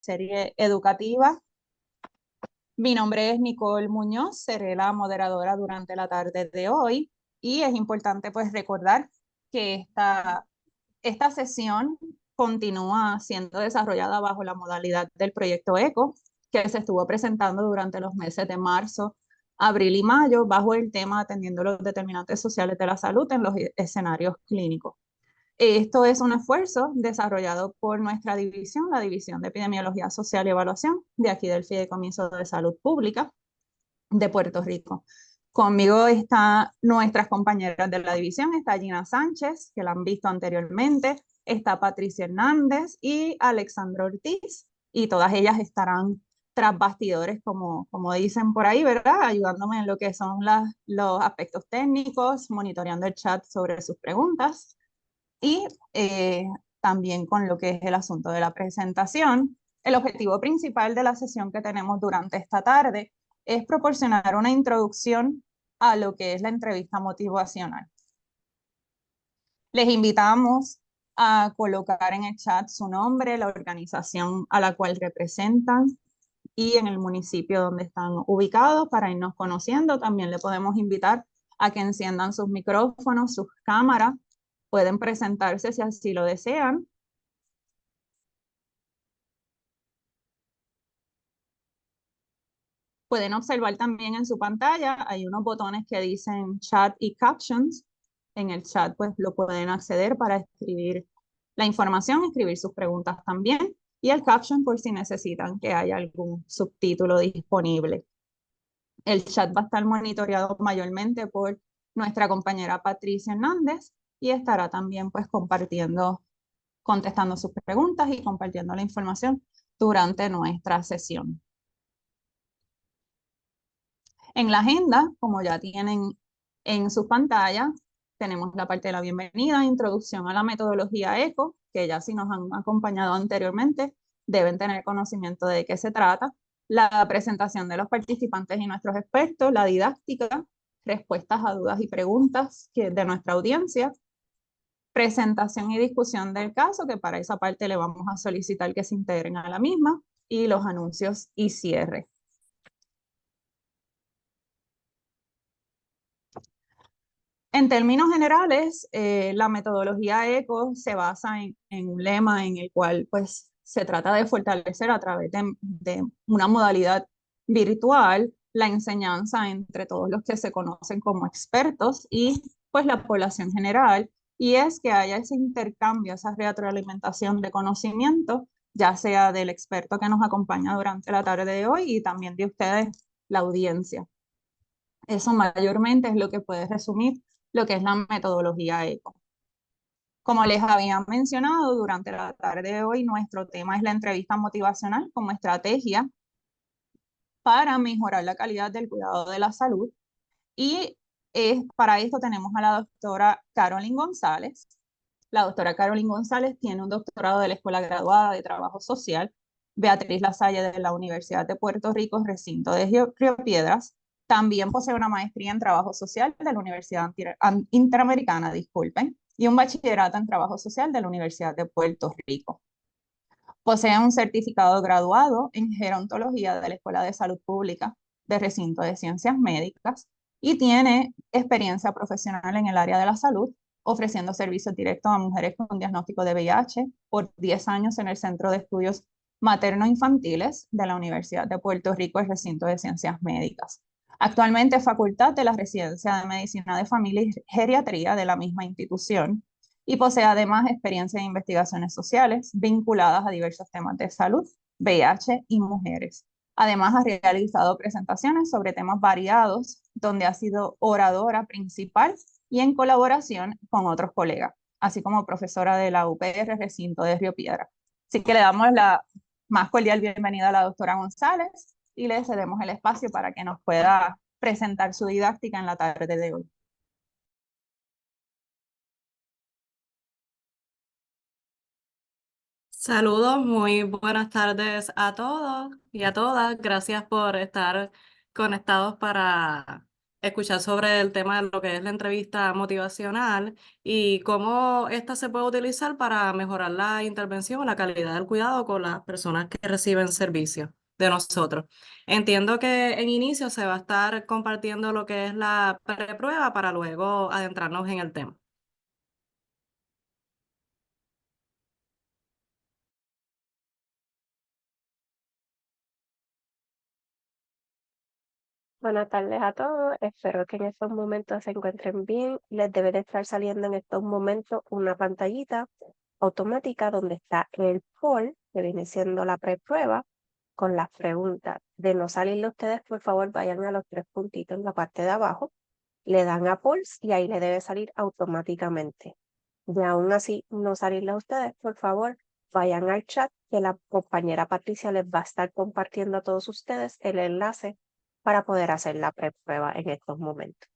serie educativa. Mi nombre es Nicole Muñoz, seré la moderadora durante la tarde de hoy y es importante pues recordar que esta sesión continúa siendo desarrollada bajo la modalidad del proyecto ECO, que se estuvo presentando durante los meses de marzo, abril y mayo bajo el tema atendiendo los determinantes sociales de la salud en los escenarios clínicos. Esto es un esfuerzo desarrollado por nuestra división, la División de Epidemiología Social y Evaluación, de aquí del Fideicomiso de Salud Pública de Puerto Rico. Conmigo están nuestras compañeras de la división, está Gina Sánchez, que la han visto anteriormente, está Patricia Hernández y Alexandra Ortiz, y todas ellas estarán tras bastidores, como dicen por ahí, ¿verdad? Ayudándome en lo que son los aspectos técnicos, monitoreando el chat sobre sus preguntas y también con lo que es el asunto de la presentación. El objetivo principal de la sesión que tenemos durante esta tarde es proporcionar una introducción a lo que es la entrevista motivacional. Les invitamos a colocar en el chat su nombre, la organización a la cual representan y en el municipio donde están ubicados para irnos conociendo. También le podemos invitar a que enciendan sus micrófonos, sus cámaras. Pueden presentarse si así lo desean. Pueden observar también en su pantalla, hay unos botones que dicen chat y captions. En el chat pues lo pueden acceder para escribir la información, escribir sus preguntas también. Y el caption por si necesitan que haya algún subtítulo disponible. El chat va a estar monitoreado mayormente por nuestra compañera Patricia Hernández y estará también pues contestando sus preguntas y compartiendo la información durante nuestra sesión. En la agenda, como ya tienen en sus pantallas, tenemos la parte de la bienvenida, introducción a la metodología ECO, que ya si nos han acompañado anteriormente, deben tener conocimiento de qué se trata, la presentación de los participantes y nuestros expertos, la didáctica, respuestas a dudas y preguntas de nuestra audiencia, presentación y discusión del caso, que para esa parte le vamos a solicitar que se integren a la misma, y los anuncios y cierre. En términos generales, la metodología ECO se basa en un lema en el cual pues, se trata de fortalecer a través de una modalidad virtual la enseñanza entre todos los que se conocen como expertos y pues, la población general, y es que haya ese intercambio, esa retroalimentación de conocimiento, ya sea del experto que nos acompaña durante la tarde de hoy y también de ustedes, la audiencia. Eso mayormente es lo que puede resumir lo que es la metodología ECO. Como les había mencionado, durante la tarde de hoy nuestro tema es la entrevista motivacional como estrategia para mejorar la calidad del cuidado de la salud. Y para esto tenemos a la doctora Carolyn González. La doctora Carolyn González tiene un doctorado de la Escuela Graduada de Trabajo Social, Beatriz Lasalle de la Universidad de Puerto Rico, recinto de Río Piedras. También posee una maestría en Trabajo Social de la Universidad Interamericana, disculpen, y un bachillerato en Trabajo Social de la Universidad de Puerto Rico. Posee un certificado graduado en Gerontología de la Escuela de Salud Pública de Recinto de Ciencias Médicas y tiene experiencia profesional en el área de la salud, ofreciendo servicios directos a mujeres con diagnóstico de VIH por 10 años en el Centro de Estudios Materno-Infantiles de la Universidad de Puerto Rico, el Recinto de Ciencias Médicas. Actualmente es facultad de la Residencia de Medicina de Familia y Geriatría de la misma institución y posee además experiencia en investigaciones sociales vinculadas a diversos temas de salud, VIH y mujeres. Además, ha realizado presentaciones sobre temas variados, donde ha sido oradora principal y en colaboración con otros colegas, así como profesora de la UPR Recinto de Río Piedra. Así que le damos la más cordial bienvenida a la doctora González y le cedemos el espacio para que nos pueda presentar su didáctica en la tarde de hoy. Saludos, muy buenas tardes a todos y a todas. Gracias por estar conectados para escuchar sobre el tema de lo que es la entrevista motivacional y cómo esta se puede utilizar para mejorar la intervención o la calidad del cuidado con las personas que reciben servicio de nosotros. Entiendo que en inicio se va a estar compartiendo lo que es la preprueba para luego adentrarnos en el tema. Buenas tardes a todos, espero que en estos momentos se encuentren bien. Les debe de estar saliendo en estos momentos una pantallita automática donde está el poll, que viene siendo la preprueba, con las preguntas. De no salirle ustedes, por favor, vayan a los tres puntitos en la parte de abajo, le dan a polls y ahí le debe salir automáticamente. De aún así no salirle a ustedes, por favor, vayan al chat que la compañera Patricia les va a estar compartiendo a todos ustedes el enlace para poder hacer la prueba en estos momentos.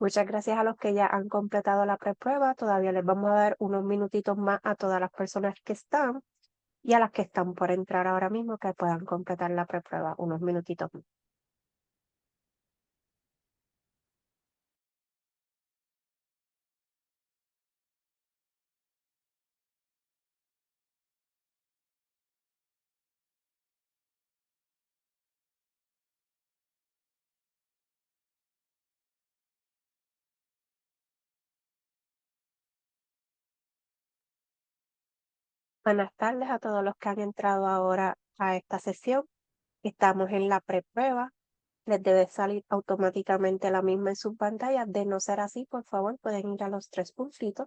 Muchas gracias a los que ya han completado la prueba. Todavía les vamos a dar unos minutitos más a todas las personas que están y a las que están por entrar ahora mismo que puedan completar la prueba. Unos minutitos más. Buenas tardes a todos los que han entrado ahora a esta sesión. Estamos en la prueba. Les debe salir automáticamente la misma en su pantalla. De no ser así, por favor, pueden ir a los tres puntitos,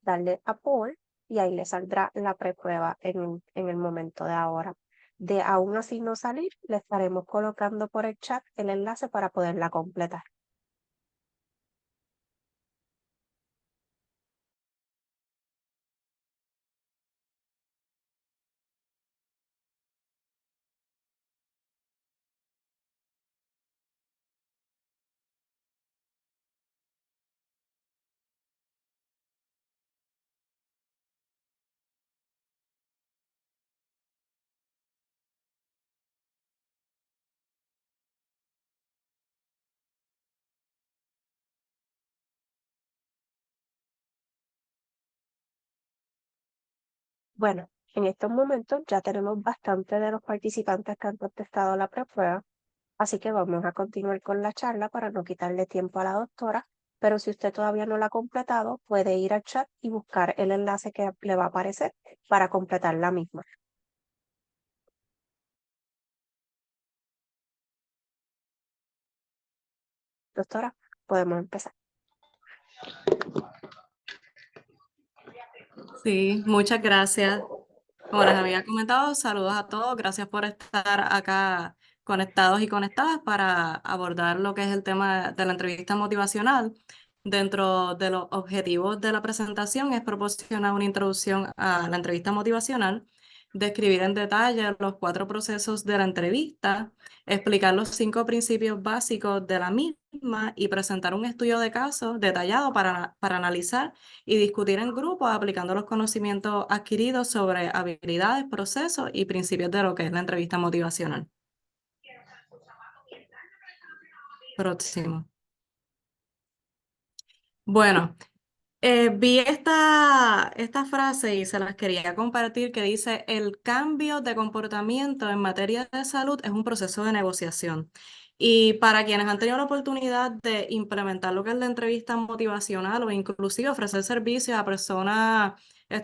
darle a Poll y ahí les saldrá la prueba en el momento de ahora. De aún así no salir, le estaremos colocando por el chat el enlace para poderla completar. Bueno, en estos momentos ya tenemos bastante de los participantes que han contestado la prueba, así que vamos a continuar con la charla para no quitarle tiempo a la doctora, pero si usted todavía no la ha completado, puede ir al chat y buscar el enlace que le va a aparecer para completar la misma. Doctora, podemos empezar. Sí, muchas gracias. Como les había comentado, saludos a todos. Gracias por estar acá conectados y conectadas para abordar lo que es el tema de la entrevista motivacional. Dentro de los objetivos de la presentación es proporcionar una introducción a la entrevista motivacional, describir en detalle los cuatro procesos de la entrevista, explicar los cinco principios básicos de la misma y presentar un estudio de caso detallado para analizar y discutir en grupo aplicando los conocimientos adquiridos sobre habilidades, procesos y principios de lo que es la entrevista motivacional. Próximo. Bueno, vi esta frase y se las quería compartir que dice, el cambio de comportamiento en materia de salud es un proceso de negociación. Y para quienes han tenido la oportunidad de implementar lo que es la entrevista motivacional o inclusive ofrecer servicios a personas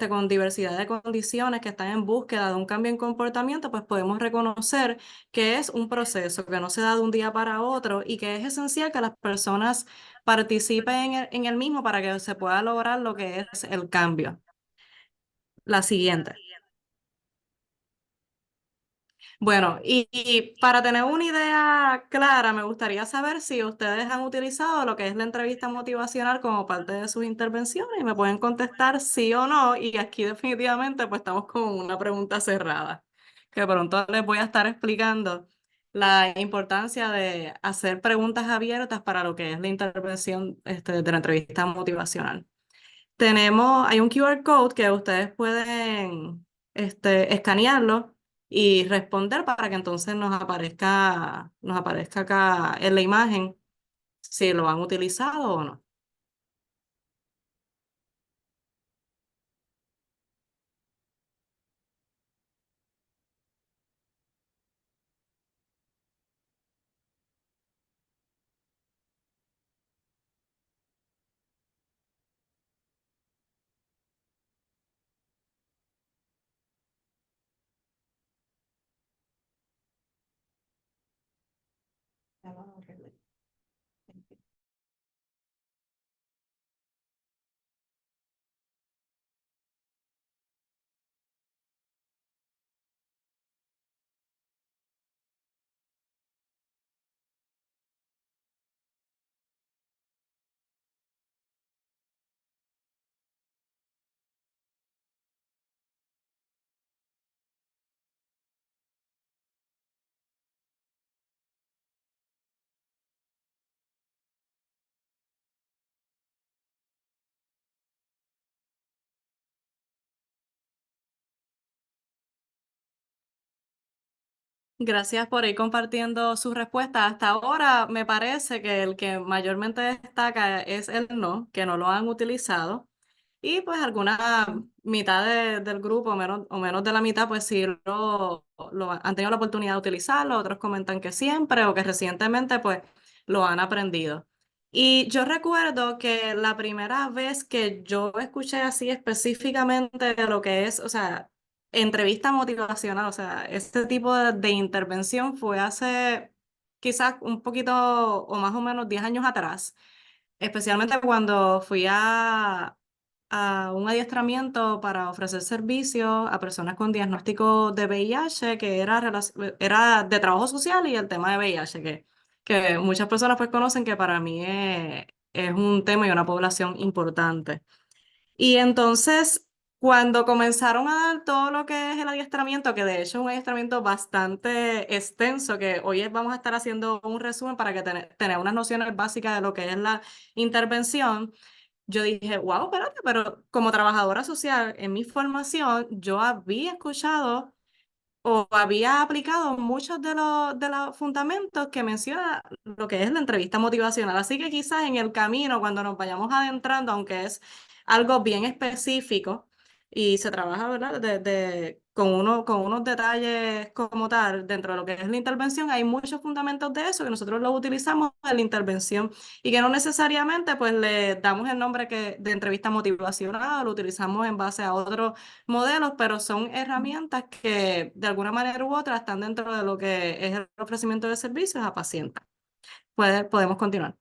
con diversidad de condiciones que están en búsqueda de un cambio en comportamiento, pues podemos reconocer que es un proceso que no se da de un día para otro y que es esencial que las personas participen en el mismo para que se pueda lograr lo que es el cambio. La siguiente. Bueno, y para tener una idea clara, me gustaría saber si ustedes han utilizado lo que es la entrevista motivacional como parte de sus intervenciones y me pueden contestar sí o no. Y aquí definitivamente pues estamos con una pregunta cerrada, que pronto les voy a estar explicando la importancia de hacer preguntas abiertas para lo que es la intervención de la entrevista motivacional. Hay un QR code que ustedes pueden escanearlo y responder para que entonces nos aparezca acá en la imagen si lo han utilizado o no. Gracias por ir compartiendo sus respuestas. Hasta ahora me parece que el que mayormente destaca es el no, que no lo han utilizado. Y pues alguna mitad del grupo, o menos de la mitad, pues sí han tenido la oportunidad de utilizarlo. Otros comentan que siempre o que recientemente pues lo han aprendido. Y yo recuerdo que la primera vez que yo escuché así específicamente lo que es, o sea, entrevista motivacional, o sea, este tipo de intervención fue hace quizás un poquito o más o menos 10 años atrás, especialmente cuando fui a un adiestramiento para ofrecer servicios a personas con diagnóstico de VIH, que era de trabajo social y el tema de VIH, que muchas personas pues conocen que para mí es un tema y una población importante. Y entonces, cuando comenzaron a dar todo lo que es el adiestramiento, que de hecho es un adiestramiento bastante extenso, que hoy vamos a estar haciendo un resumen para que tener unas nociones básicas de lo que es la intervención, yo dije, wow, espérate, pero como trabajadora social en mi formación, yo había escuchado o había aplicado muchos de los fundamentos que menciona lo que es la entrevista motivacional. Así que quizás en el camino, cuando nos vayamos adentrando, aunque es algo bien específico y se trabaja, ¿verdad? Con unos detalles como tal dentro de lo que es la intervención, hay muchos fundamentos de eso que nosotros los utilizamos en la intervención y que no necesariamente pues le damos el nombre de entrevista motivacional, lo utilizamos en base a otros modelos, pero son herramientas que de alguna manera u otra están dentro de lo que es el ofrecimiento de servicios a pacientes. Podemos continuar.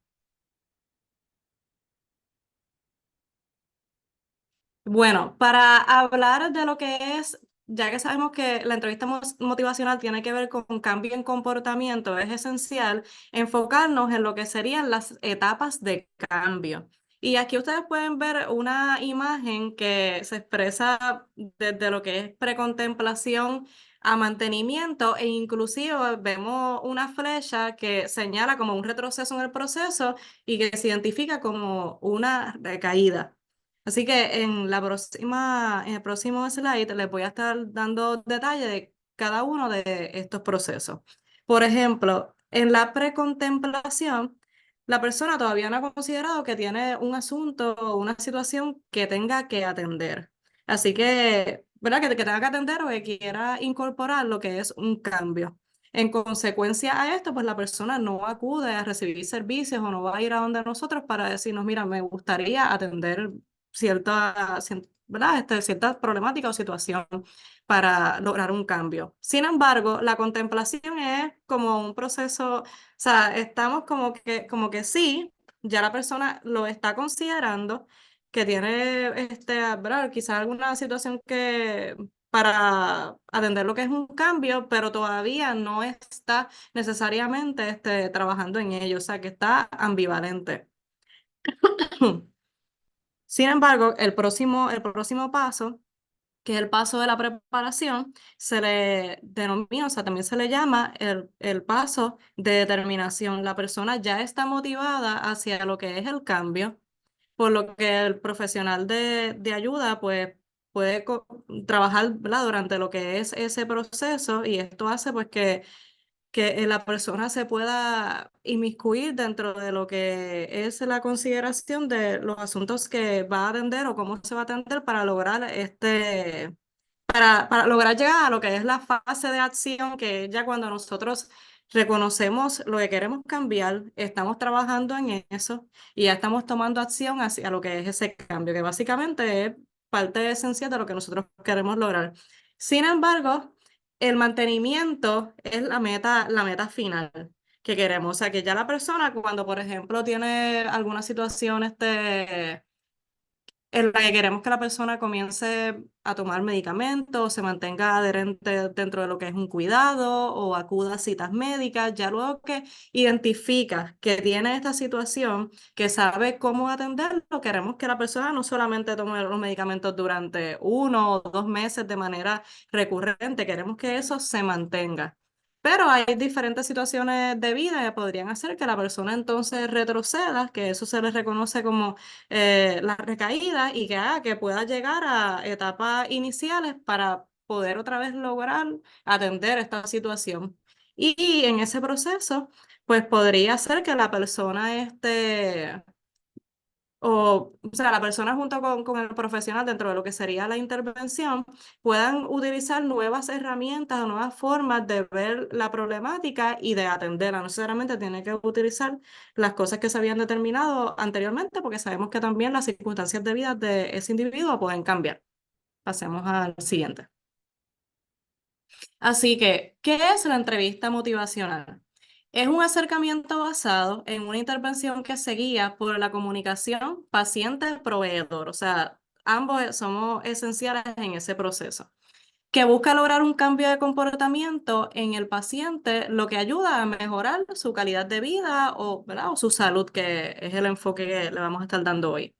Bueno, para hablar de lo que es, ya que sabemos que la entrevista motivacional tiene que ver con cambio en comportamiento, es esencial enfocarnos en lo que serían las etapas de cambio. Y aquí ustedes pueden ver una imagen que se expresa desde lo que es precontemplación a mantenimiento e inclusive vemos una flecha que señala como un retroceso en el proceso y que se identifica como una recaída. Así que en el próximo slide les voy a estar dando detalles de cada uno de estos procesos. Por ejemplo, en la precontemplación la persona todavía no ha considerado que tiene un asunto o una situación que tenga que atender. Así que, ¿verdad? Que tenga que atender o que quiera incorporar lo que es un cambio. En consecuencia a esto, pues la persona no acude a recibir servicios o no va a ir a donde nosotros para decirnos, mira, me gustaría atender ¿verdad? Cierta problemática o situación para lograr un cambio. Sin embargo, la contemplación es como un proceso, o sea, estamos como que sí, ya la persona lo está considerando, que tiene, ¿verdad? Quizás alguna situación que para atender lo que es un cambio, pero todavía no está necesariamente trabajando en ello, o sea, que está ambivalente. Sin embargo, el próximo paso, que es el paso de la preparación, se le denomina, o sea, también se le llama el paso de determinación. La persona ya está motivada hacia lo que es el cambio, por lo que el profesional de ayuda, pues, puede trabajar, ¿verdad? Durante lo que es ese proceso, y esto hace, pues, que la persona se pueda inmiscuir dentro de lo que es la consideración de los asuntos que va a atender o cómo se va a atender para lograr para lograr llegar a lo que es la fase de acción, que ya cuando nosotros reconocemos lo que queremos cambiar, estamos trabajando en eso y ya estamos tomando acción hacia lo que es ese cambio, que básicamente es parte esencial de lo que nosotros queremos lograr. Sin embargo, el mantenimiento es la meta final que queremos. O sea, que ya la persona cuando, por ejemplo, tiene alguna situación en la que queremos que la persona comience a tomar medicamentos, se mantenga adherente dentro de lo que es un cuidado o acuda a citas médicas, ya luego que identifica que tiene esta situación, que sabe cómo atenderlo, queremos que la persona no solamente tome los medicamentos durante 1 o 2 meses de manera recurrente, queremos que eso se mantenga. Pero hay diferentes situaciones de vida que podrían hacer que la persona entonces retroceda, que eso se le reconoce como la recaída, y que haga que pueda llegar a etapas iniciales para poder otra vez lograr atender esta situación. Y en ese proceso, pues podría ser que la persona o sea, la persona junto con el profesional dentro de lo que sería la intervención puedan utilizar nuevas herramientas o nuevas formas de ver la problemática y de atenderla. No necesariamente tiene que utilizar las cosas que se habían determinado anteriormente, porque sabemos que también las circunstancias de vida de ese individuo pueden cambiar. Pasemos al siguiente. Así que, ¿qué es la entrevista motivacional? Es un acercamiento basado en una intervención que se guía por la comunicación paciente-proveedor, o sea, ambos somos esenciales en ese proceso, que busca lograr un cambio de comportamiento en el paciente, lo que ayuda a mejorar su calidad de vida o, ¿verdad? O su salud, que es el enfoque que le vamos a estar dando hoy.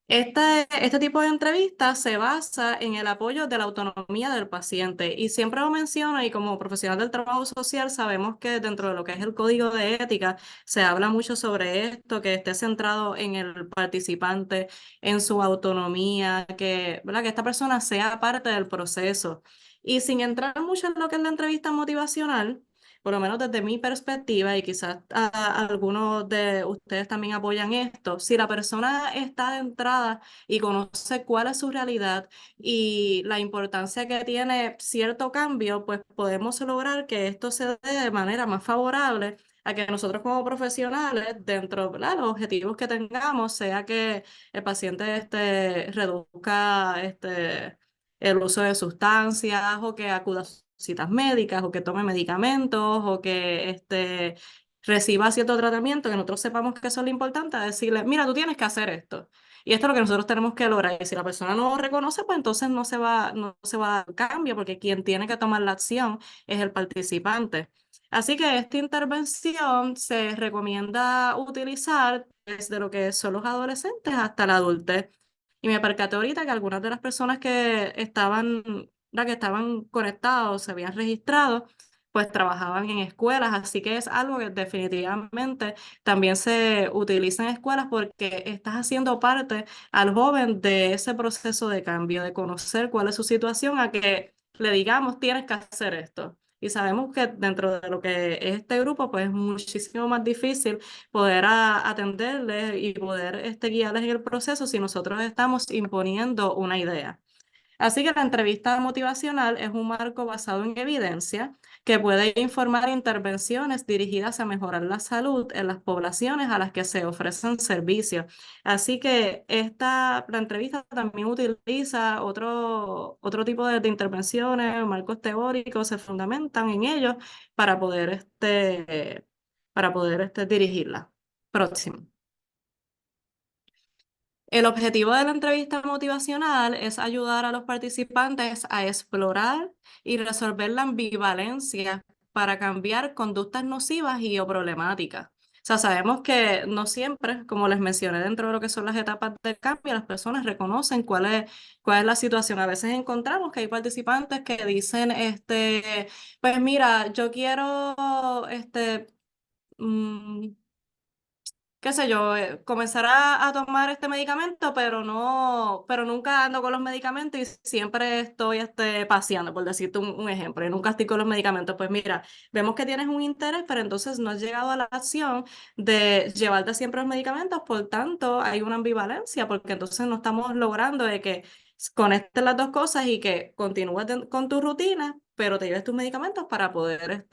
Este tipo de entrevistas se basa en el apoyo de la autonomía del paciente, y siempre lo menciono, y como profesional del trabajo social sabemos que dentro de lo que es el código de ética se habla mucho sobre esto, que esté centrado en el participante, en su autonomía, ¿verdad? Que esta persona sea parte del proceso. Y sin entrar mucho en lo que es la entrevista motivacional, por lo menos desde mi perspectiva, y quizás algunos de ustedes también apoyan esto, si la persona está de entrada y conoce cuál es su realidad y la importancia que tiene cierto cambio, pues podemos lograr que esto se dé de manera más favorable a que nosotros como profesionales, dentro, ¿verdad?, los objetivos que tengamos, sea que el paciente reduzca el uso de sustancias, o que acuda a citas médicas, o que tome medicamentos, o que reciba cierto tratamiento, que nosotros sepamos que eso es lo importante, decirle, mira, tú tienes que hacer esto. Y esto es lo que nosotros tenemos que lograr. Y si la persona no lo reconoce, pues entonces no se va a dar cambio, porque quien tiene que tomar la acción es el participante. Así que esta intervención se recomienda utilizar desde lo que son los adolescentes hasta la adultez. Y me percaté ahorita que algunas de las personas que estaban conectados, se habían registrado, pues trabajaban en escuelas, así que es algo que definitivamente también se utiliza en escuelas, porque estás haciendo parte al joven de ese proceso de cambio, de conocer cuál es su situación, a que le digamos, tienes que hacer esto. Y sabemos que dentro de lo que es este grupo, pues es muchísimo más difícil poder atenderles y poder guiarles en el proceso si nosotros estamos imponiendo una idea. Así que la entrevista motivacional es un marco basado en evidencia que puede informar intervenciones dirigidas a mejorar la salud en las poblaciones a las que se ofrecen servicios. Así que la entrevista también utiliza otro tipo de intervenciones, marcos teóricos, se fundamentan en ellos para poder dirigirla. Próximo. El objetivo de la entrevista motivacional es ayudar a los participantes a explorar y resolver la ambivalencia para cambiar conductas nocivas y o problemáticas. O sea, sabemos que no siempre, como les mencioné dentro de lo que son las etapas del cambio, las personas reconocen cuál es la situación. A veces encontramos que hay participantes que dicen, pues mira, yo quiero, mm, qué sé yo, comenzar a tomar este medicamento, pero nunca ando con los medicamentos y siempre estoy paseando, por decirte un ejemplo, y nunca estoy con los medicamentos. Pues mira, vemos que tienes un interés, pero entonces no has llegado a la acción de llevarte siempre los medicamentos, por tanto hay una ambivalencia, porque entonces no estamos logrando de que conectes las dos cosas y que continúes con tu rutina, pero te lleves tus medicamentos para poder,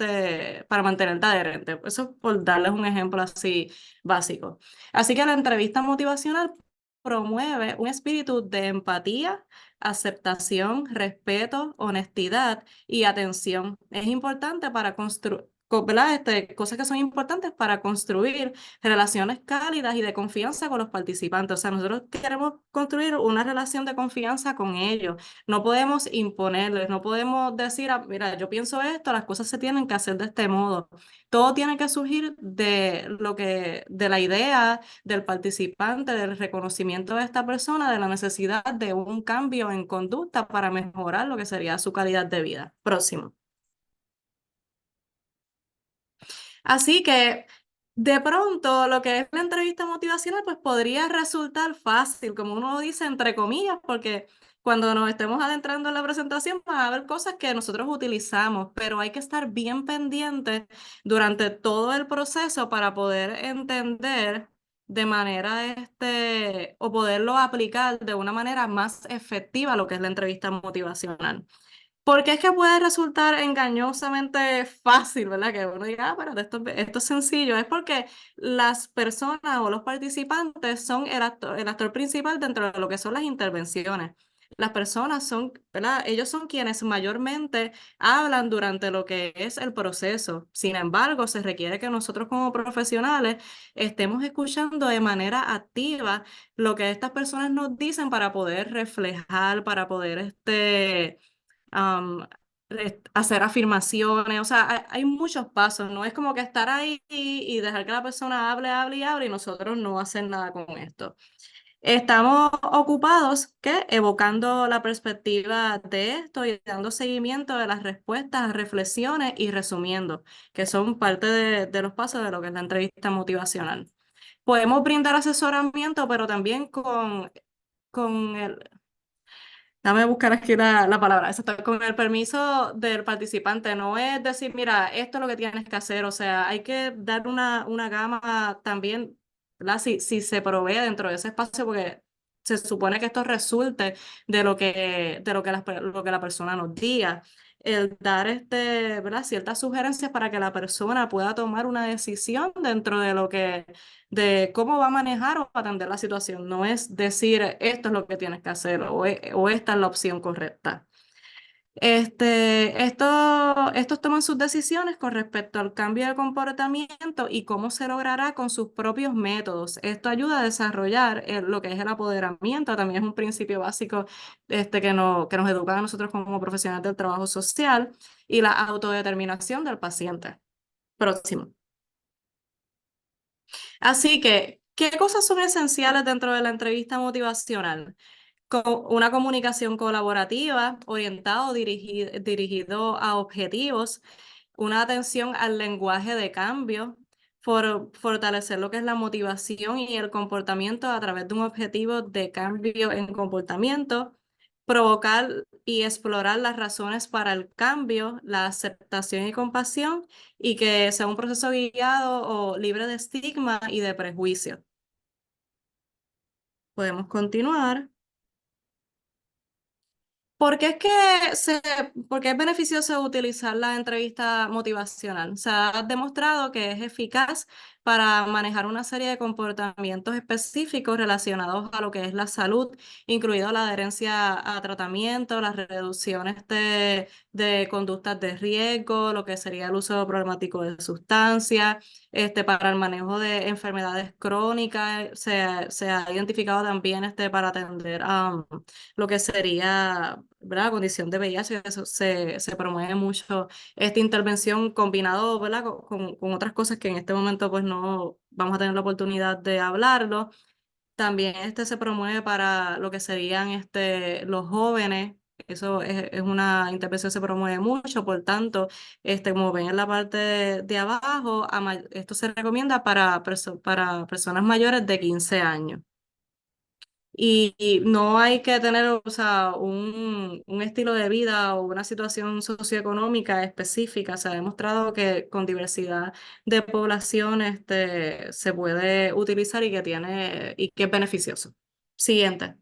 para mantenerte adherente. Eso es por darles un ejemplo así básico. Así que la entrevista motivacional promueve un espíritu de empatía, aceptación, respeto, honestidad y atención. Es importante para construir, ¿verdad? Cosas que son importantes para construir relaciones cálidas y de confianza con los participantes. O sea, nosotros queremos construir una relación de confianza con ellos. No podemos imponerles, no podemos decir, mira, yo pienso esto, las cosas se tienen que hacer de este modo. Todo tiene que surgir de la idea del participante, del reconocimiento de esta persona, de la necesidad de un cambio en conducta para mejorar lo que sería su calidad de vida. Próximo. Así que de pronto lo que es la entrevista motivacional pues podría resultar fácil, como uno dice entre comillas, porque cuando nos estemos adentrando en la presentación van a haber cosas que nosotros utilizamos, pero hay que estar bien pendientes durante todo el proceso para poder entender de manera o poderlo aplicar de una manera más efectiva lo que es la entrevista motivacional. Porque es que puede resultar engañosamente fácil, ¿verdad? Que uno diga, pero esto es sencillo. Es porque las personas o los participantes son el actor principal dentro de lo que son las intervenciones. Las personas son, ¿verdad? Ellos son quienes mayormente hablan durante lo que es el proceso. Sin embargo, se requiere que nosotros como profesionales estemos escuchando de manera activa lo que estas personas nos dicen para poder reflejar, para poder am, hacer afirmaciones, o sea, hay muchos pasos, no es como que estar ahí y dejar que la persona hable, hable y hable y nosotros no hacer nada con esto. Estamos ocupados, ¿qué? Evocando la perspectiva de esto y dando seguimiento de las respuestas, reflexiones y resumiendo, que son parte de los pasos de lo que es la entrevista motivacional. Podemos brindar asesoramiento, pero también con el, Dame buscar aquí la palabra. Eso está con el permiso del participante. No es decir, mira, esto es lo que tienes que hacer. O sea, hay que dar una gama también, ¿verdad? Si se provee dentro de ese espacio, porque se supone que esto resulte lo que la persona nos diga. El dar ¿verdad? Ciertas sugerencias para que la persona pueda tomar una decisión dentro de cómo va a manejar o atender la situación. No es decir, esto es lo que tienes que hacer o esta es la opción correcta. Estos toman sus decisiones con respecto al cambio de comportamiento y cómo se logrará con sus propios métodos. Esto ayuda a desarrollar lo que es el apoderamiento, también es un principio básico que nos educa a nosotros como profesionales del trabajo social y la autodeterminación del paciente. Próximo. Así que, ¿qué cosas son esenciales dentro de la entrevista motivacional? Una comunicación colaborativa, orientado, dirigido a objetivos, una atención al lenguaje de cambio, fortalecer lo que es la motivación y el comportamiento a través de un objetivo de cambio en comportamiento, provocar y explorar las razones para el cambio, la aceptación y compasión, y que sea un proceso guiado o libre de estigma y de prejuicio. Podemos continuar. ¿Por qué es por qué es beneficioso utilizar la entrevista motivacional? Se ha demostrado que es eficaz para manejar una serie de comportamientos específicos relacionados a lo que es la salud, incluido la adherencia a tratamiento, las reducciones de conductas de riesgo, lo que sería el uso problemático de sustancias, para el manejo de enfermedades crónicas. Se ha identificado también para atender a lo que sería, ¿verdad? La condición de VIH. Eso se promueve mucho esta intervención combinado, ¿verdad? Con otras cosas que en este momento pues no vamos a tener la oportunidad de hablarlo. También se promueve para lo que serían los jóvenes. Eso es una intervención que se promueve mucho, por tanto, como ven en la parte de abajo, esto se recomienda para personas mayores de 15 años. Y no hay que tener, o sea, un estilo de vida o una situación socioeconómica específica. Se ha demostrado que con diversidad de población se puede utilizar y que es beneficioso. Siguiente.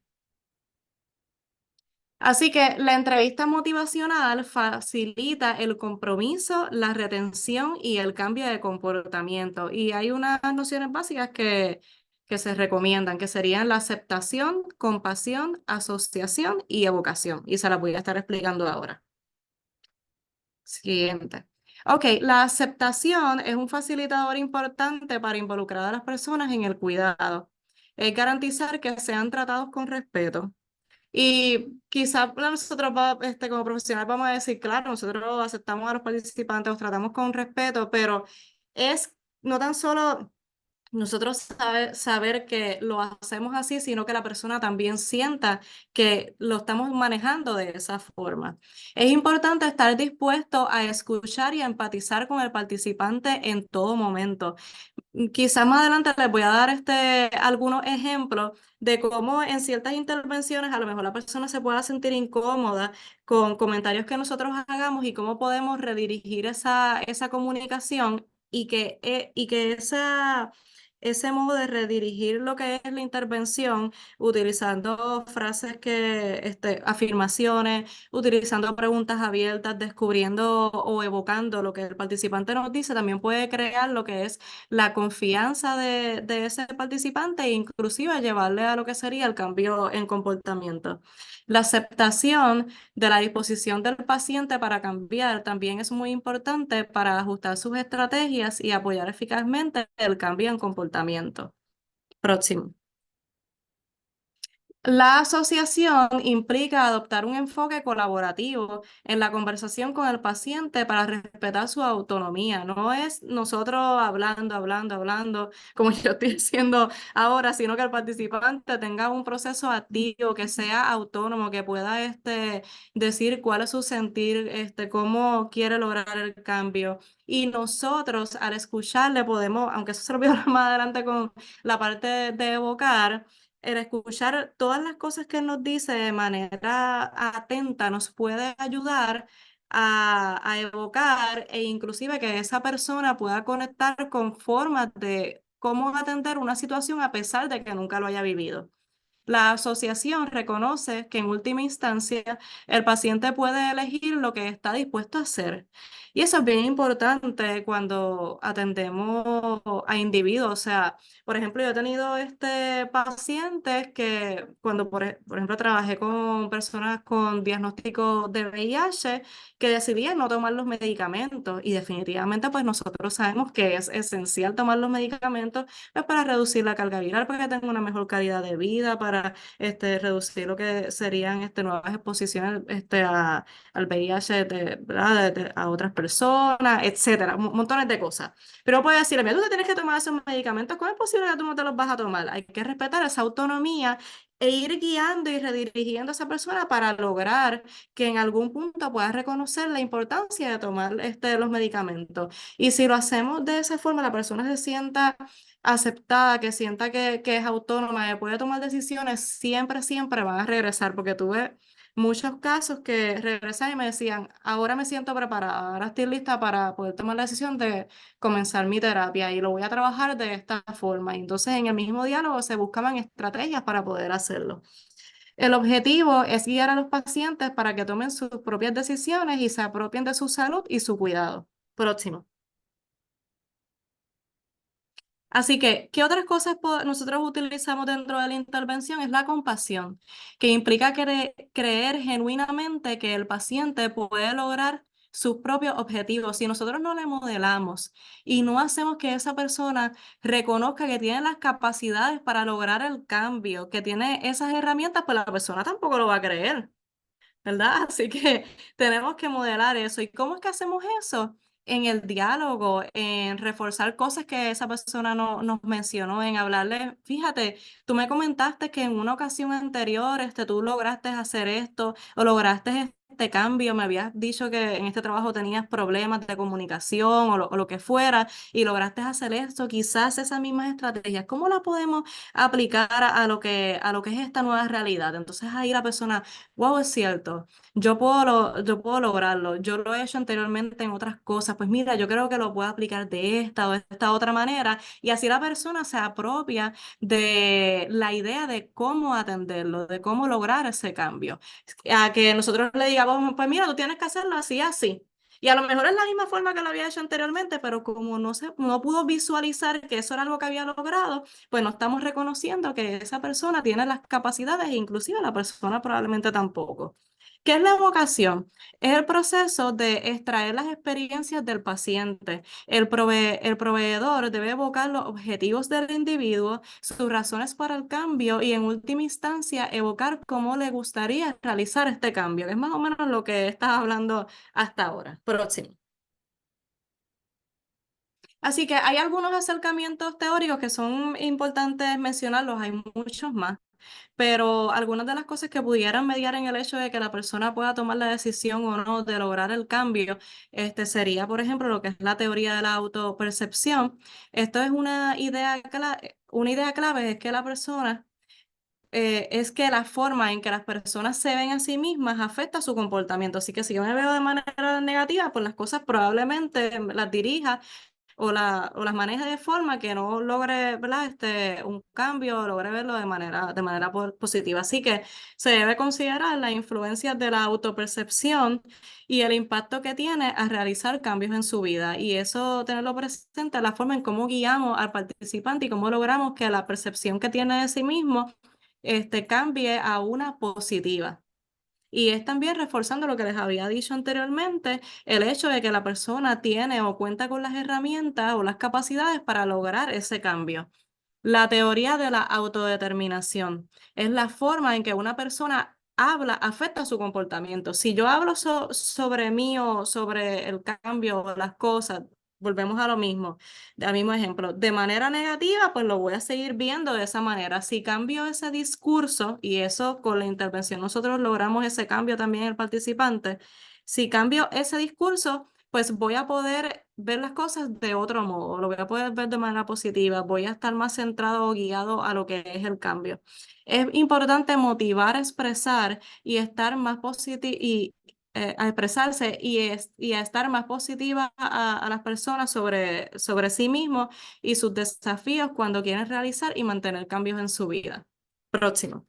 Así que la entrevista motivacional facilita el compromiso, la retención y el cambio de comportamiento. Y hay unas nociones básicas que se recomiendan, que serían la aceptación, compasión, asociación y evocación. Y se las voy a estar explicando ahora. Siguiente. Ok, la aceptación es un facilitador importante para involucrar a las personas en el cuidado. Es garantizar que sean tratados con respeto. Y quizás nosotros como profesionales vamos a decir, claro, nosotros aceptamos a los participantes, los tratamos con respeto, pero es no tan solo nosotros saber que lo hacemos así, sino que la persona también sienta que lo estamos manejando de esa forma. Es importante estar dispuesto a escuchar y a empatizar con el participante en todo momento. Quizás más adelante les voy a dar algunos ejemplos de cómo en ciertas intervenciones a lo mejor la persona se pueda sentir incómoda con comentarios que nosotros hagamos y cómo podemos redirigir esa comunicación y que ese modo de redirigir lo que es la intervención utilizando frases afirmaciones, utilizando preguntas abiertas, descubriendo o evocando lo que el participante nos dice, también puede crear lo que es la confianza de ese participante e inclusive llevarle a lo que sería el cambio en comportamiento. La aceptación de la disposición del paciente para cambiar también es muy importante para ajustar sus estrategias y apoyar eficazmente el cambio en comportamiento. Próximo. La asociación implica adoptar un enfoque colaborativo en la conversación con el paciente para respetar su autonomía. No es nosotros hablando, como yo estoy haciendo ahora, sino que el participante tenga un proceso activo, que sea autónomo, que pueda decir cuál es su sentir, cómo quiere lograr el cambio. Y nosotros, al escucharle, podemos, aunque eso se lo voy a hablar más adelante con la parte de evocar, el escuchar todas las cosas que él nos dice de manera atenta nos puede ayudar a evocar e inclusive que esa persona pueda conectar con formas de cómo atender una situación a pesar de que nunca lo haya vivido. La asociación reconoce que en última instancia el paciente puede elegir lo que está dispuesto a hacer. Y eso es bien importante cuando atendemos a individuos. O sea, por ejemplo, yo he tenido pacientes que cuando, por ejemplo, trabajé con personas con diagnóstico de VIH que decidían no tomar los medicamentos. Y definitivamente, pues nosotros sabemos que es esencial tomar los medicamentos pues, para reducir la carga viral, para que tenga una mejor calidad de vida, para reducir lo que serían nuevas exposiciones al VIH ¿verdad? A otras personas, etcétera, montones de cosas. Pero puede decirle, mira, tú te tienes que tomar esos medicamentos, ¿cómo es posible que tú no te los vas a tomar? Hay que respetar esa autonomía e ir guiando y redirigiendo a esa persona para lograr que en algún punto pueda reconocer la importancia de tomar los medicamentos. Y si lo hacemos de esa forma, la persona se sienta aceptada, que sienta que es autónoma, que puede tomar decisiones, siempre van a regresar, porque tú ves muchos casos que regresaban y me decían, ahora me siento preparada, ahora estoy lista para poder tomar la decisión de comenzar mi terapia y lo voy a trabajar de esta forma. Y entonces en el mismo diálogo se buscaban estrategias para poder hacerlo. El objetivo es guiar a los pacientes para que tomen sus propias decisiones y se apropien de su salud y su cuidado. Próximo. Así que, ¿qué otras cosas nosotros utilizamos dentro de la intervención? Es la compasión, que implica creer genuinamente que el paciente puede lograr sus propios objetivos. Si nosotros no le modelamos y no hacemos que esa persona reconozca que tiene las capacidades para lograr el cambio, que tiene esas herramientas, pues la persona tampoco lo va a creer. ¿Verdad? Así que tenemos que modelar eso. ¿Y cómo es que hacemos eso? En el diálogo, en reforzar cosas que esa persona no, nos mencionó, en hablarle, fíjate, tú me comentaste que en una ocasión anterior tú lograste hacer esto o lograste este cambio, me habías dicho que en este trabajo tenías problemas de comunicación o lo que fuera y lograste hacer esto, quizás esas mismas estrategias, ¿cómo las podemos aplicar a lo que es esta nueva realidad? Entonces ahí la persona, wow, es cierto, yo puedo lograrlo, yo lo he hecho anteriormente en otras cosas, pues mira, yo creo que lo puedo aplicar de esta o de esta otra manera y así la persona se apropia de la idea de cómo atenderlo, de cómo lograr ese cambio. A que nosotros le digamos, pues mira, tú tienes que hacerlo así, así. Y a lo mejor es la misma forma que lo había hecho anteriormente, pero como no pudo visualizar que eso era algo que había logrado, pues no estamos reconociendo que esa persona tiene las capacidades e inclusive la persona probablemente tampoco. ¿Qué es la evocación? Es el proceso de extraer las experiencias del paciente. El proveedor debe evocar los objetivos del individuo, sus razones para el cambio y en última instancia evocar cómo le gustaría realizar este cambio. Es más o menos lo que estás hablando hasta ahora. Próximo. Así que hay algunos acercamientos teóricos que son importantes mencionarlos, hay muchos más, pero algunas de las cosas que pudieran mediar en el hecho de que la persona pueda tomar la decisión o no de lograr el cambio, sería, por ejemplo, lo que es la teoría de la autopercepción. Esto es una idea clave, es que la persona es que la forma en que las personas se ven a sí mismas afecta su comportamiento. Así que si yo me veo de manera negativa, pues las cosas probablemente las dirija o las maneje de forma que no logre, ¿verdad? Un cambio, logre verlo de manera positiva. Así que se debe considerar la influencia de la autopercepción y el impacto que tiene a realizar cambios en su vida. Y eso tenerlo presente, la forma en cómo guiamos al participante y cómo logramos que la percepción que tiene de sí mismo cambie a una positiva. Y es también reforzando lo que les había dicho anteriormente, el hecho de que la persona tiene o cuenta con las herramientas o las capacidades para lograr ese cambio. La teoría de la autodeterminación es la forma en que una persona habla, afecta su comportamiento. Si yo hablo sobre mí o sobre el cambio o las cosas, volvemos a lo mismo, al mismo ejemplo, de manera negativa, pues lo voy a seguir viendo de esa manera. Si cambio ese discurso, y eso con la intervención nosotros logramos ese cambio también en el participante, si cambio ese discurso, pues voy a poder ver las cosas de otro modo, lo voy a poder ver de manera positiva, voy a estar más centrado o guiado a lo que es el cambio. Es importante motivar, expresar y estar más positivo y a expresarse y a estar más positiva a las personas sobre sí mismos y sus desafíos cuando quieren realizar y mantener cambios en su vida. Próximo.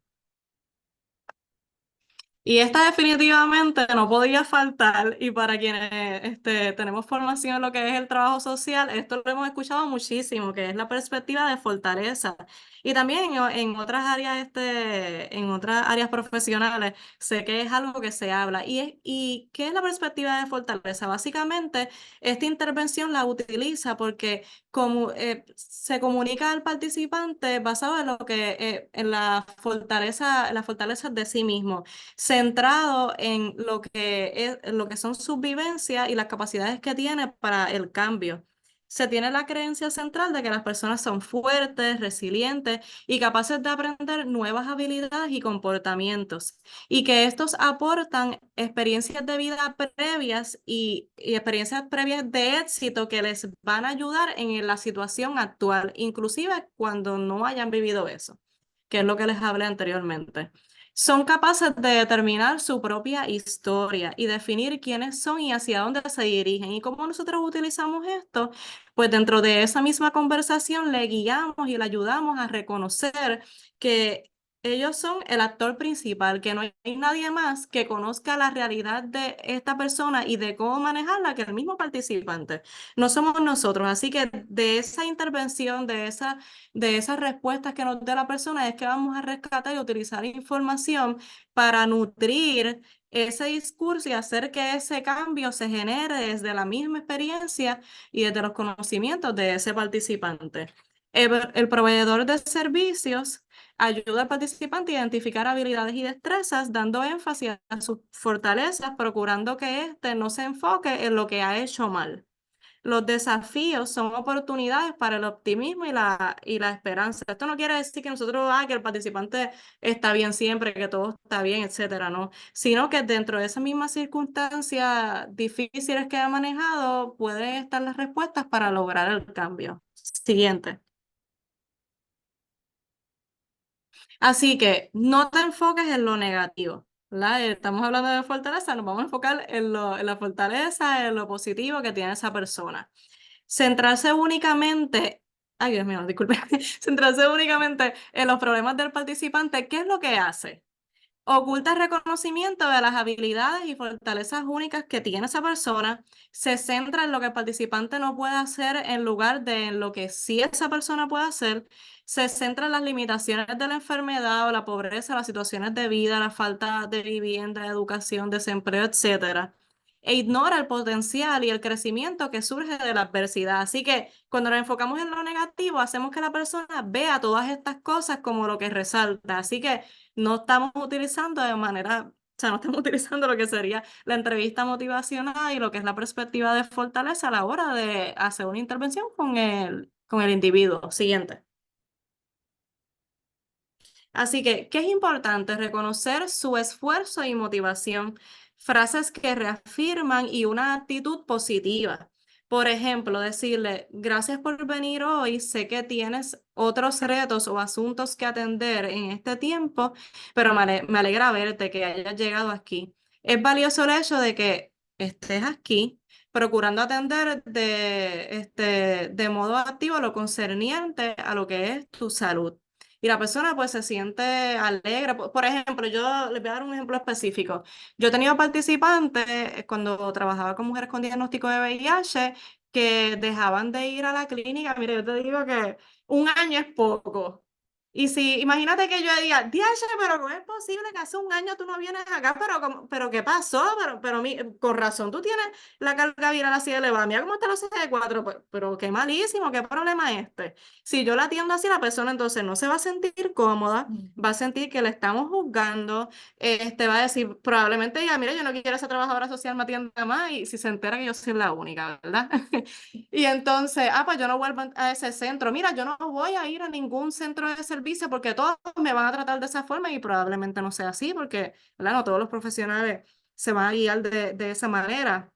Y esta definitivamente no podía faltar y para quienes tenemos formación en lo que es el trabajo social, esto lo hemos escuchado muchísimo, que es la perspectiva de fortaleza. Y también en otras áreas, en otras áreas profesionales, sé que es algo que se habla. ¿Y qué es la perspectiva de fortaleza? Básicamente, esta intervención la utiliza porque como, se comunica al participante basado en lo que en las fortalezas de sí mismo centrado en lo que son sus vivencias y las capacidades que tiene para el cambio. Se tiene la creencia central de que las personas son fuertes, resilientes y capaces de aprender nuevas habilidades y comportamientos, y que estos aportan experiencias de vida previas y experiencias previas de éxito que les van a ayudar en la situación actual, inclusive cuando no hayan vivido eso, que es lo que les hablé anteriormente. son capaces de determinar su propia historia y definir quiénes son y hacia dónde se dirigen. ¿Y cómo nosotros utilizamos esto? Pues dentro de esa misma conversación le guiamos y le ayudamos a reconocer que ellos son el actor principal, que no hay nadie más que conozca la realidad de esta persona y de cómo manejarla que el mismo participante. No somos nosotros. Así que de esa intervención, de esas respuestas que nos dé la persona, es que vamos a rescatar y utilizar información para nutrir ese discurso y hacer que ese cambio se genere desde la misma experiencia y desde los conocimientos de ese participante. El proveedor de servicios ayuda al participante a identificar habilidades y destrezas, dando énfasis a sus fortalezas, procurando que éste no se enfoque en lo que ha hecho mal. Los desafíos son oportunidades para el optimismo y la esperanza. Esto no quiere decir que nosotros, que el participante está bien siempre, que todo está bien, etcétera, no. Sino que dentro de esas mismas circunstancias difíciles que ha manejado, pueden estar las respuestas para lograr el cambio. Siguiente. Así que no te enfoques en lo negativo, ¿verdad? Estamos hablando de fortaleza, nos vamos a enfocar en la fortaleza, en lo positivo que tiene esa persona. Centrarse únicamente, ay Dios mío, disculpe, centrarse únicamente en los problemas del participante, ¿qué es lo que hace? Oculta el reconocimiento de las habilidades y fortalezas únicas que tiene esa persona, se centra en lo que el participante no puede hacer en lugar de en lo que sí esa persona puede hacer, se centra en las limitaciones de la enfermedad o la pobreza, las situaciones de vida, la falta de vivienda, educación, desempleo, etcétera, e ignora el potencial y el crecimiento que surge de la adversidad. Así que cuando nos enfocamos en lo negativo, hacemos que la persona vea todas estas cosas como lo que resalta. Así que no estamos utilizando de manera, o sea, no estamos utilizando lo que sería la entrevista motivacional y lo que es la perspectiva de fortaleza a la hora de hacer una intervención con el individuo. Siguiente. Así que, ¿qué es importante? Reconocer su esfuerzo y motivación, frases que reafirman y una actitud positiva. Por ejemplo, decirle, gracias por venir hoy, sé que tienes otros retos o asuntos que atender en este tiempo, pero me alegra verte, que hayas llegado aquí. Es valioso el hecho de que estés aquí procurando atender de modo activo lo concerniente a lo que es tu salud. Y la persona pues se siente alegre. Por ejemplo, yo les voy a dar un ejemplo específico. Yo he tenido participantes cuando trabajaba con mujeres con diagnóstico de VIH que dejaban de ir a la clínica. Mire, yo te digo que un año es poco. Y si, imagínate que yo diga, DH, pero ¿cómo es posible que hace un año tú no vienes acá? Pero ¿qué pasó? Con razón, tú tienes la carga viral así elevada. Mira cómo está los CD4. Pero qué malísimo, qué problema es este. Si yo la atiendo así, la persona entonces no se va a sentir cómoda, va a sentir que le estamos juzgando, va a decir, probablemente diga, mira, yo no quiero esa trabajadora social, me atienda más, y si se entera que yo soy la única, ¿verdad? Y entonces, pues yo no vuelvo a ese centro. Mira, yo no voy a ir a ningún centro de servicio porque todos me van a tratar de esa forma y probablemente no sea así porque, ¿verdad? No todos los profesionales se van a guiar de esa manera.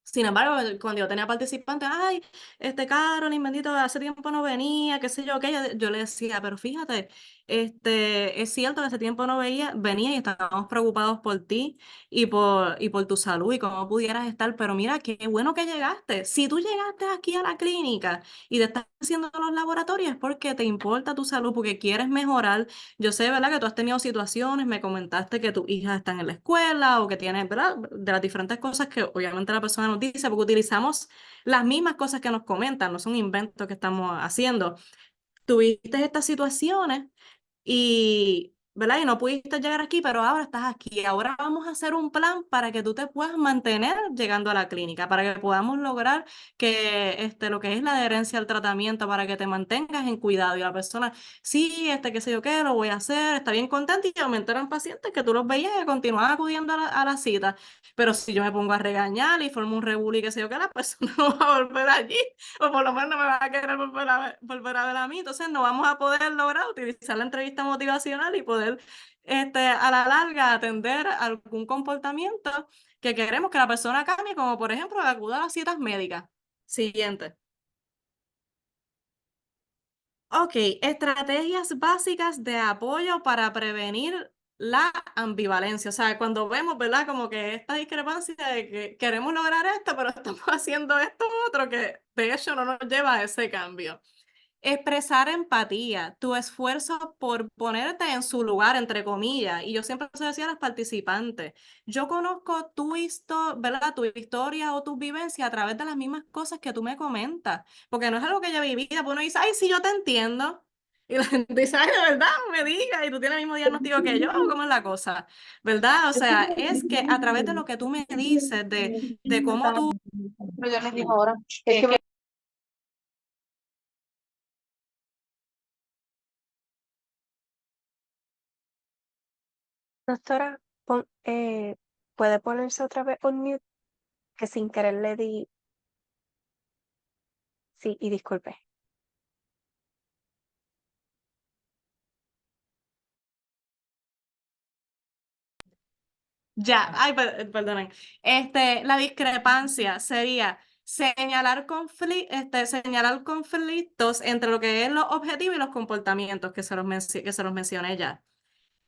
Sin embargo, cuando yo tenía participantes, Caroline, bendito, hace tiempo no venía, qué sé yo, qué, yo le decía, pero fíjate, es cierto que hace tiempo no venía y estábamos preocupados por ti y por tu salud y cómo pudieras estar, pero mira, qué bueno que llegaste. Si tú llegaste aquí a la clínica y te estás haciendo los laboratorios es porque te importa tu salud, porque quieres mejorar. Yo sé, ¿verdad? Que tú has tenido situaciones, me comentaste que tus hijas están en la escuela o que tienes, ¿verdad? De las diferentes cosas que obviamente la persona nos dice, porque utilizamos las mismas cosas que nos comentan, no son inventos que estamos haciendo. Tuviste estas situaciones y, ¿verdad? Y no pudiste llegar aquí, pero ahora estás aquí. Ahora vamos a hacer un plan para que tú te puedas mantener llegando a la clínica, para que podamos lograr que lo que es la adherencia al tratamiento, para que te mantengas en cuidado. Y la persona, sí, qué sé yo qué, lo voy a hacer, está bien contenta y aumentaron pacientes que tú los veías y continuaban acudiendo a la cita. Pero si yo me pongo a regañar y formo un revuelo y qué sé yo qué, la persona no va a volver allí o por lo menos no me va a querer volver a ver a mí. Entonces no vamos a poder lograr utilizar la entrevista motivacional y poder a la larga atender algún comportamiento que queremos que la persona cambie, como por ejemplo acuda a las citas médicas. Siguiente. Ok, estrategias básicas de apoyo para prevenir la ambivalencia. O sea, cuando vemos, ¿verdad? Como que esta discrepancia de que queremos lograr esto, pero estamos haciendo esto otro que de hecho no nos lleva a ese cambio. Expresar empatía, tu esfuerzo por ponerte en su lugar, entre comillas, y yo siempre se decía a los participantes, yo conozco ¿verdad? Tu historia o tu vivencia a través de las mismas cosas que tú me comentas, porque no es algo que yo viví, pues uno dice, ay, sí, yo te entiendo, y la gente dice, ay, de verdad, no me digas, y tú tienes el mismo diagnóstico que yo, ¿cómo es la cosa? ¿Verdad? O sea, es que a través de lo que tú me dices, de cómo tú... Pero yo les digo ahora, es que Doctora, ¿puede ponerse otra vez on mute? Que sin querer le di... Sí, y disculpe. Ya, ay, perdonen. La discrepancia sería señalar conflictos entre lo que es los objetivos y los comportamientos que se los mencioné ya.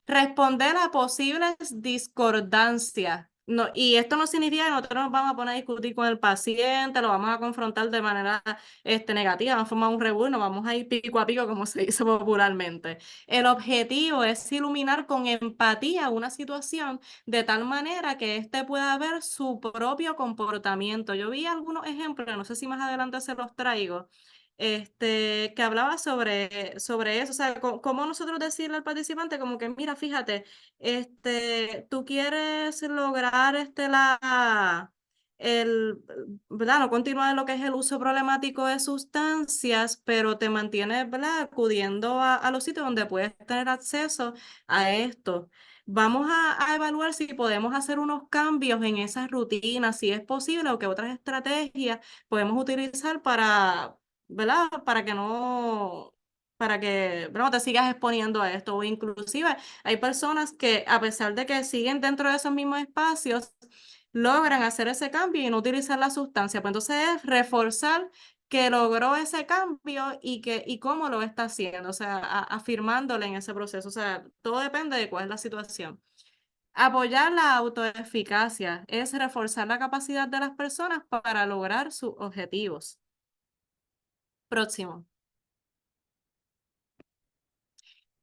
Responder a posibles discordancias. No, y esto no significa que nosotros nos vamos a poner a discutir con el paciente, lo vamos a confrontar de manera negativa, vamos a formar un revuelo, vamos a ir pico a pico, como se dice popularmente. El objetivo es iluminar con empatía una situación de tal manera que éste pueda ver su propio comportamiento. Yo vi algunos ejemplos, no sé si más adelante se los traigo, que hablaba sobre eso, o sea, cómo nosotros decirle al participante como que, mira, fíjate, tú quieres lograr ¿verdad? No continuar en lo que es el uso problemático de sustancias, pero te mantienes, ¿verdad? Acudiendo a los sitios donde puedes tener acceso a esto. Vamos a evaluar si podemos hacer unos cambios en esas rutinas, si es posible, o qué otras estrategias podemos utilizar para, ¿verdad? Para que no te sigas exponiendo a esto. O inclusive hay personas que a pesar de que siguen dentro de esos mismos espacios, logran hacer ese cambio y no utilizar la sustancia. Pues entonces es reforzar que logró ese cambio y cómo lo está haciendo, o sea, afirmándole en ese proceso. O sea, todo depende de cuál es la situación. Apoyar la autoeficacia es reforzar la capacidad de las personas para lograr sus objetivos. Próximo.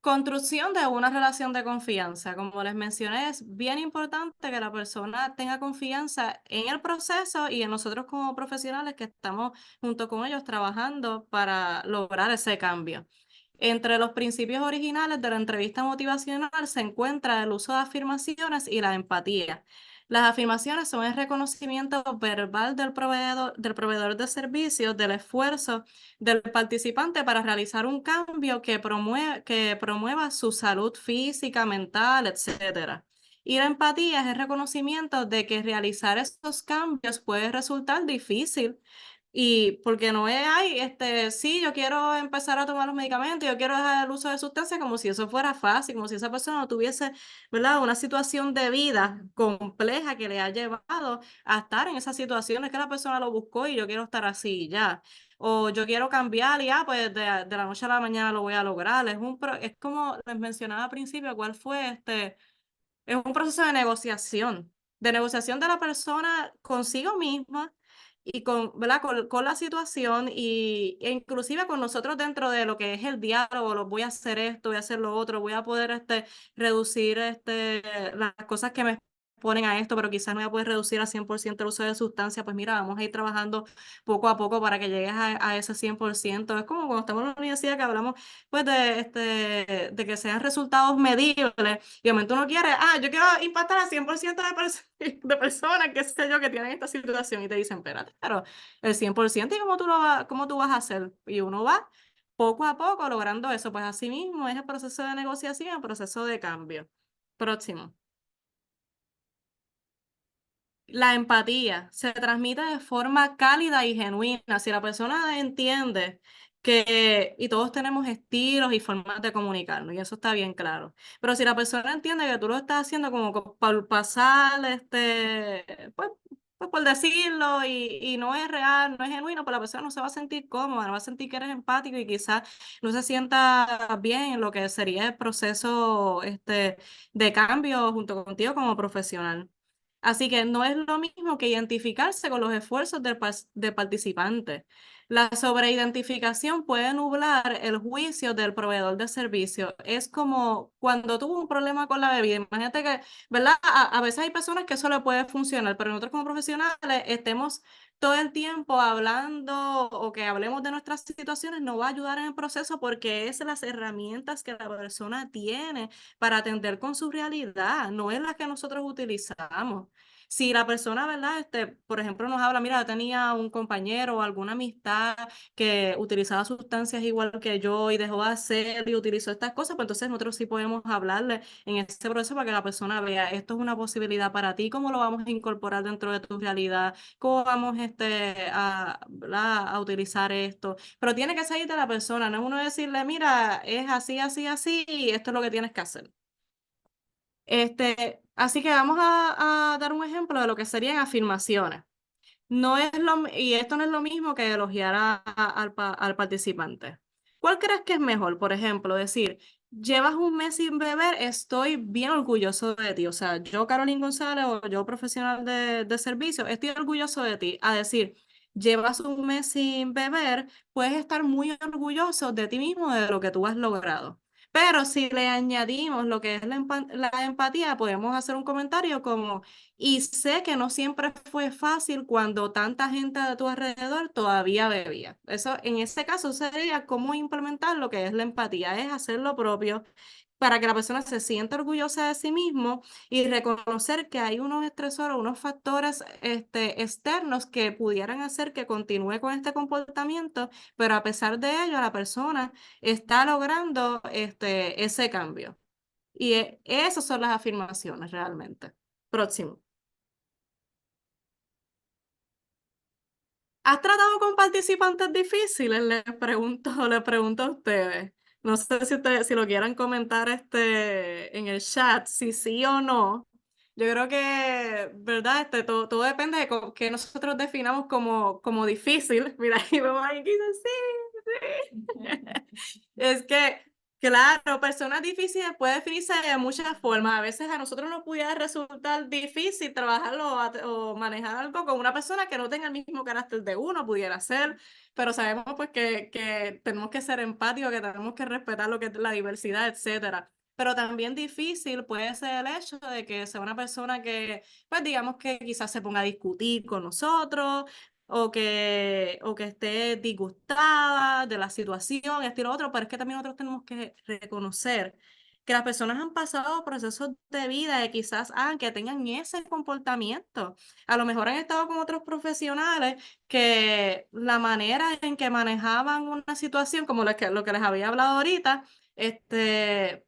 Construcción de una relación de confianza. Como les mencioné, es bien importante que la persona tenga confianza en el proceso y en nosotros como profesionales que estamos junto con ellos trabajando para lograr ese cambio. Entre los principios originales de la entrevista motivacional se encuentra el uso de afirmaciones y la empatía. Las afirmaciones son el reconocimiento verbal del proveedor de servicios, del esfuerzo del participante para realizar un cambio que promueva su salud física, mental, etcétera. Y la empatía es el reconocimiento de que realizar estos cambios puede resultar difícil. Y porque no es, ay, sí, yo quiero empezar a tomar los medicamentos, yo quiero dejar el uso de sustancias como si eso fuera fácil, como si esa persona no tuviese, ¿verdad? Una situación de vida compleja que le ha llevado a estar en esa situación, es que la persona lo buscó y yo quiero estar así y ya. O yo quiero cambiar y pues de la noche a la mañana lo voy a lograr. Es como les mencionaba al principio, ¿cuál fue es un proceso de negociación de la persona consigo misma y ¿verdad? Con la situación e inclusive con nosotros dentro de lo que es el diálogo, voy a hacer esto, voy a hacer lo otro, voy a poder reducir las cosas que me ponen a esto, pero quizás no voy a poder reducir al 100% el uso de sustancia, pues mira, vamos a ir trabajando poco a poco para que llegues a ese 100%. Es como cuando estamos en la universidad que hablamos pues de que sean resultados medibles y de momento uno quiere, yo quiero impactar al 100% de personas, qué sé yo, que tienen esta situación y te dicen, espérate, pero el 100% y cómo tú vas a hacer. Y uno va poco a poco logrando eso. Pues así mismo es el proceso de negociación, el proceso de cambio. Próximo. La empatía se transmite de forma cálida y genuina. Si la persona entiende y todos tenemos estilos y formas de comunicarnos, y eso está bien claro. Pero si la persona entiende que tú lo estás haciendo como para pasar, pues, pues por decirlo, y no es real, no es genuino, pues la persona no se va a sentir cómoda, no va a sentir que eres empático y quizás no se sienta bien en lo que sería el proceso de cambio junto contigo como profesional. Así que no es lo mismo que identificarse con los esfuerzos del participante. La sobreidentificación puede nublar el juicio del proveedor de servicio. Es como cuando tuvo un problema con la bebida. Imagínate que, ¿verdad? A veces hay personas que eso le puede funcionar, pero nosotros como profesionales estemos todo el tiempo hablando o que hablemos de nuestras situaciones no va a ayudar en el proceso porque es las herramientas que la persona tiene para atender con su realidad, no es las que nosotros utilizamos. Si la persona, ¿verdad? Por ejemplo, nos habla, mira, tenía un compañero o alguna amistad que utilizaba sustancias igual que yo y dejó de hacer y utilizó estas cosas, pues entonces nosotros sí podemos hablarle en ese proceso para que la persona vea, esto es una posibilidad para ti, cómo lo vamos a incorporar dentro de tu realidad, cómo vamos ¿verdad? A utilizar esto. Pero tiene que salir de la persona, no es uno decirle, mira, es así, así, así, y esto es lo que tienes que hacer. Así que vamos a dar un ejemplo de lo que serían afirmaciones. No es y esto no es lo mismo que elogiar al participante. ¿Cuál crees que es mejor? Por ejemplo, decir, llevas un mes sin beber, estoy bien orgulloso de ti. O sea, yo, Carolyn González, o yo, profesional de servicio, estoy orgulloso de ti. A decir, llevas un mes sin beber, puedes estar muy orgulloso de ti mismo, de lo que tú has logrado. Pero si le añadimos lo que es la empatía, podemos hacer un comentario como, y sé que no siempre fue fácil cuando tanta gente de tu alrededor todavía bebía. Eso, en ese caso, sería cómo implementar lo que es la empatía, es hacer lo propio para que la persona se sienta orgullosa de sí mismo y reconocer que hay unos estresores, unos factores externos que pudieran hacer que continúe con este comportamiento, pero a pesar de ello, la persona está logrando ese cambio. Y esas son las afirmaciones realmente. Próximo. ¿Has tratado con participantes difíciles? Les pregunto a ustedes. No sé si ustedes, si lo quieran comentar en el chat, si sí o no. Yo creo que, ¿verdad? Todo depende de que nosotros definamos como difícil. Mira, ahí vemos ahí que dice, sí. Es que, claro, personas difíciles puede definirse de muchas formas. A veces a nosotros nos pudiera resultar difícil trabajarlo o manejar algo con una persona que no tenga el mismo carácter de uno, pudiera ser, pero sabemos pues que tenemos que ser empáticos, que tenemos que respetar lo que es la diversidad, etcétera. Pero también difícil puede ser el hecho de que sea una persona que, pues digamos que quizás se ponga a discutir con nosotros, o que esté disgustada de la situación, esto y lo otro, pero es que también nosotros tenemos que reconocer que las personas han pasado procesos de vida y quizás hagan que tengan ese comportamiento. A lo mejor han estado con otros profesionales que la manera en que manejaban una situación, como lo que les había hablado ahorita,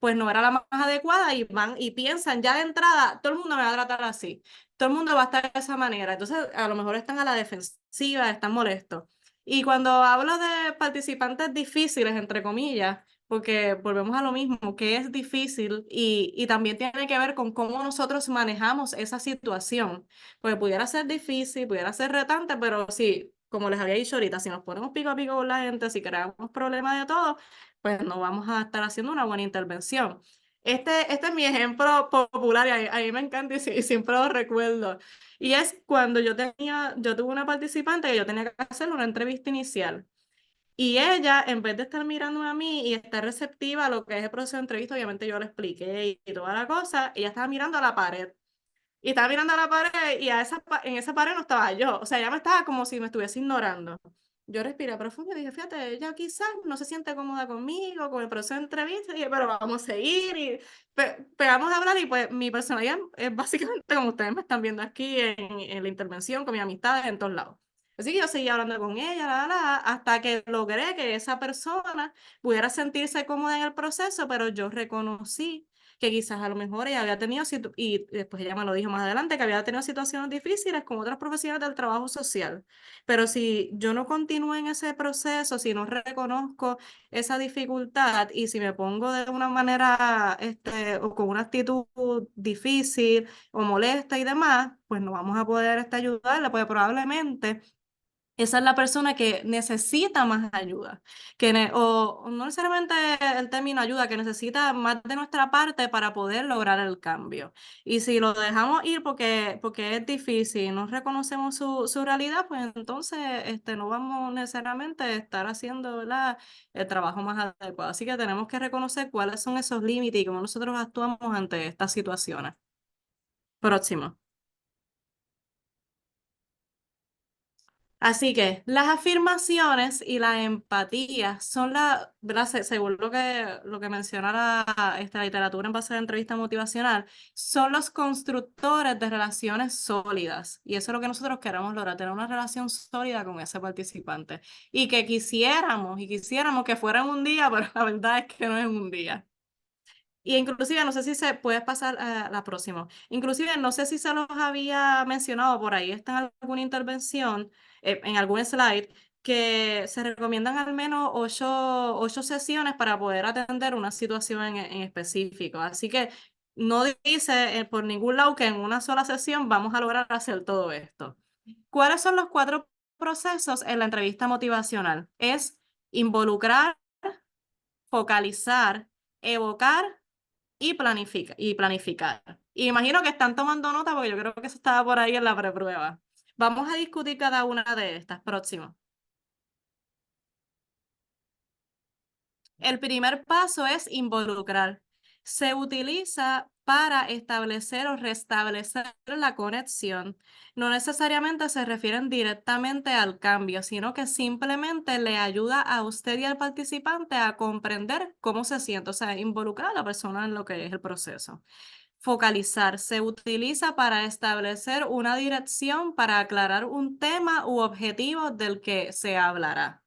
pues no era la más adecuada y van y piensan ya de entrada, todo el mundo me va a tratar así, todo el mundo va a estar de esa manera. Entonces, a lo mejor están a la defensiva, están molestos. Y cuando hablo de participantes difíciles, entre comillas, porque volvemos a lo mismo, que es difícil y también tiene que ver con cómo nosotros manejamos esa situación. Porque pudiera ser difícil, pudiera ser retante, pero sí, como les había dicho ahorita, si nos ponemos pico a pico con la gente, si creamos problemas de todo, pues no vamos a estar haciendo una buena intervención. Este es mi ejemplo popular y a mí me encanta y siempre lo recuerdo. Y es cuando yo tuve una participante que yo tenía que hacer una entrevista inicial. Y ella, en vez de estar mirándome a mí y estar receptiva a lo que es el proceso de entrevista, obviamente yo le expliqué y toda la cosa, ella estaba mirando a la pared. Y estaba mirando a la pared y en esa pared no estaba yo. O sea, ella me estaba como si me estuviese ignorando. Yo respiré profundo y dije, fíjate, ella quizás no se siente cómoda conmigo, con el proceso de entrevista, y dije, pero vamos a seguir. Y pegamos a hablar y pues mi personalidad es básicamente como ustedes me están viendo aquí en la intervención, con mis amistades en todos lados. Así que yo seguí hablando con ella, hasta que logré que esa persona pudiera sentirse cómoda en el proceso, pero yo reconocí que quizás a lo mejor ella había tenido, y después ella me lo dijo más adelante, que había tenido situaciones difíciles con otras profesionales del trabajo social. Pero si yo no continúo en ese proceso, si no reconozco esa dificultad y si me pongo de una manera, o con una actitud difícil o molesta y demás, pues no vamos a poder ayudarla, pues probablemente esa es la persona que necesita más ayuda, o no necesariamente el término ayuda, que necesita más de nuestra parte para poder lograr el cambio. Y si lo dejamos ir porque es difícil, no reconocemos su realidad, pues entonces no vamos necesariamente a estar haciendo, ¿verdad?, el trabajo más adecuado. Así que tenemos que reconocer cuáles son esos límites y cómo nosotros actuamos ante estas situaciones. Próximo. Así que las afirmaciones y la empatía son ¿verdad? Según lo que menciona esta literatura en base a la entrevista motivacional, son los constructores de relaciones sólidas. Y eso es lo que nosotros queremos lograr, tener una relación sólida con ese participante. Y que quisiéramos que fuera en un día, pero la verdad es que no es en un día. Y inclusive, no sé si se puede pasar a la próxima. Inclusive, no sé si se los había mencionado por ahí, está en alguna intervención, en algún slide, que se recomiendan al menos ocho sesiones para poder atender una situación en específico. Así que no dice por ningún lado que en una sola sesión vamos a lograr hacer todo esto. ¿Cuáles son los 4 procesos en la entrevista motivacional? Es involucrar, focalizar, evocar y planificar. Y imagino que están tomando nota porque yo creo que eso estaba por ahí en la preprueba. Vamos a discutir cada una de estas. Próximo. El primer paso es involucrar. Se utiliza para establecer o restablecer la conexión. No necesariamente se refieren directamente al cambio, sino que simplemente le ayuda a usted y al participante a comprender cómo se siente, o sea, involucrar a la persona en lo que es el proceso. Focalizar se utiliza para establecer una dirección para aclarar un tema u objetivo del que se hablará.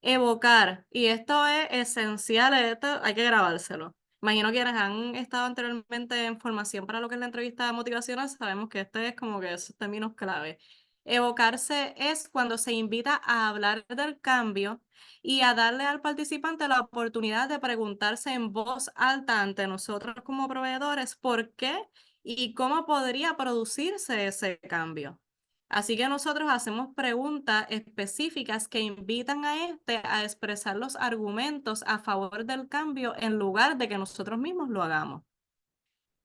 Evocar, y esto es esencial, esto hay que grabárselo. Imagino quienes han estado anteriormente en formación para lo que es la entrevista motivacional, sabemos que este es como que esos términos clave. Evocarse es cuando se invita a hablar del cambio y a darle al participante la oportunidad de preguntarse en voz alta ante nosotros como proveedores por qué y cómo podría producirse ese cambio. Así que nosotros hacemos preguntas específicas que invitan a a expresar los argumentos a favor del cambio en lugar de que nosotros mismos lo hagamos.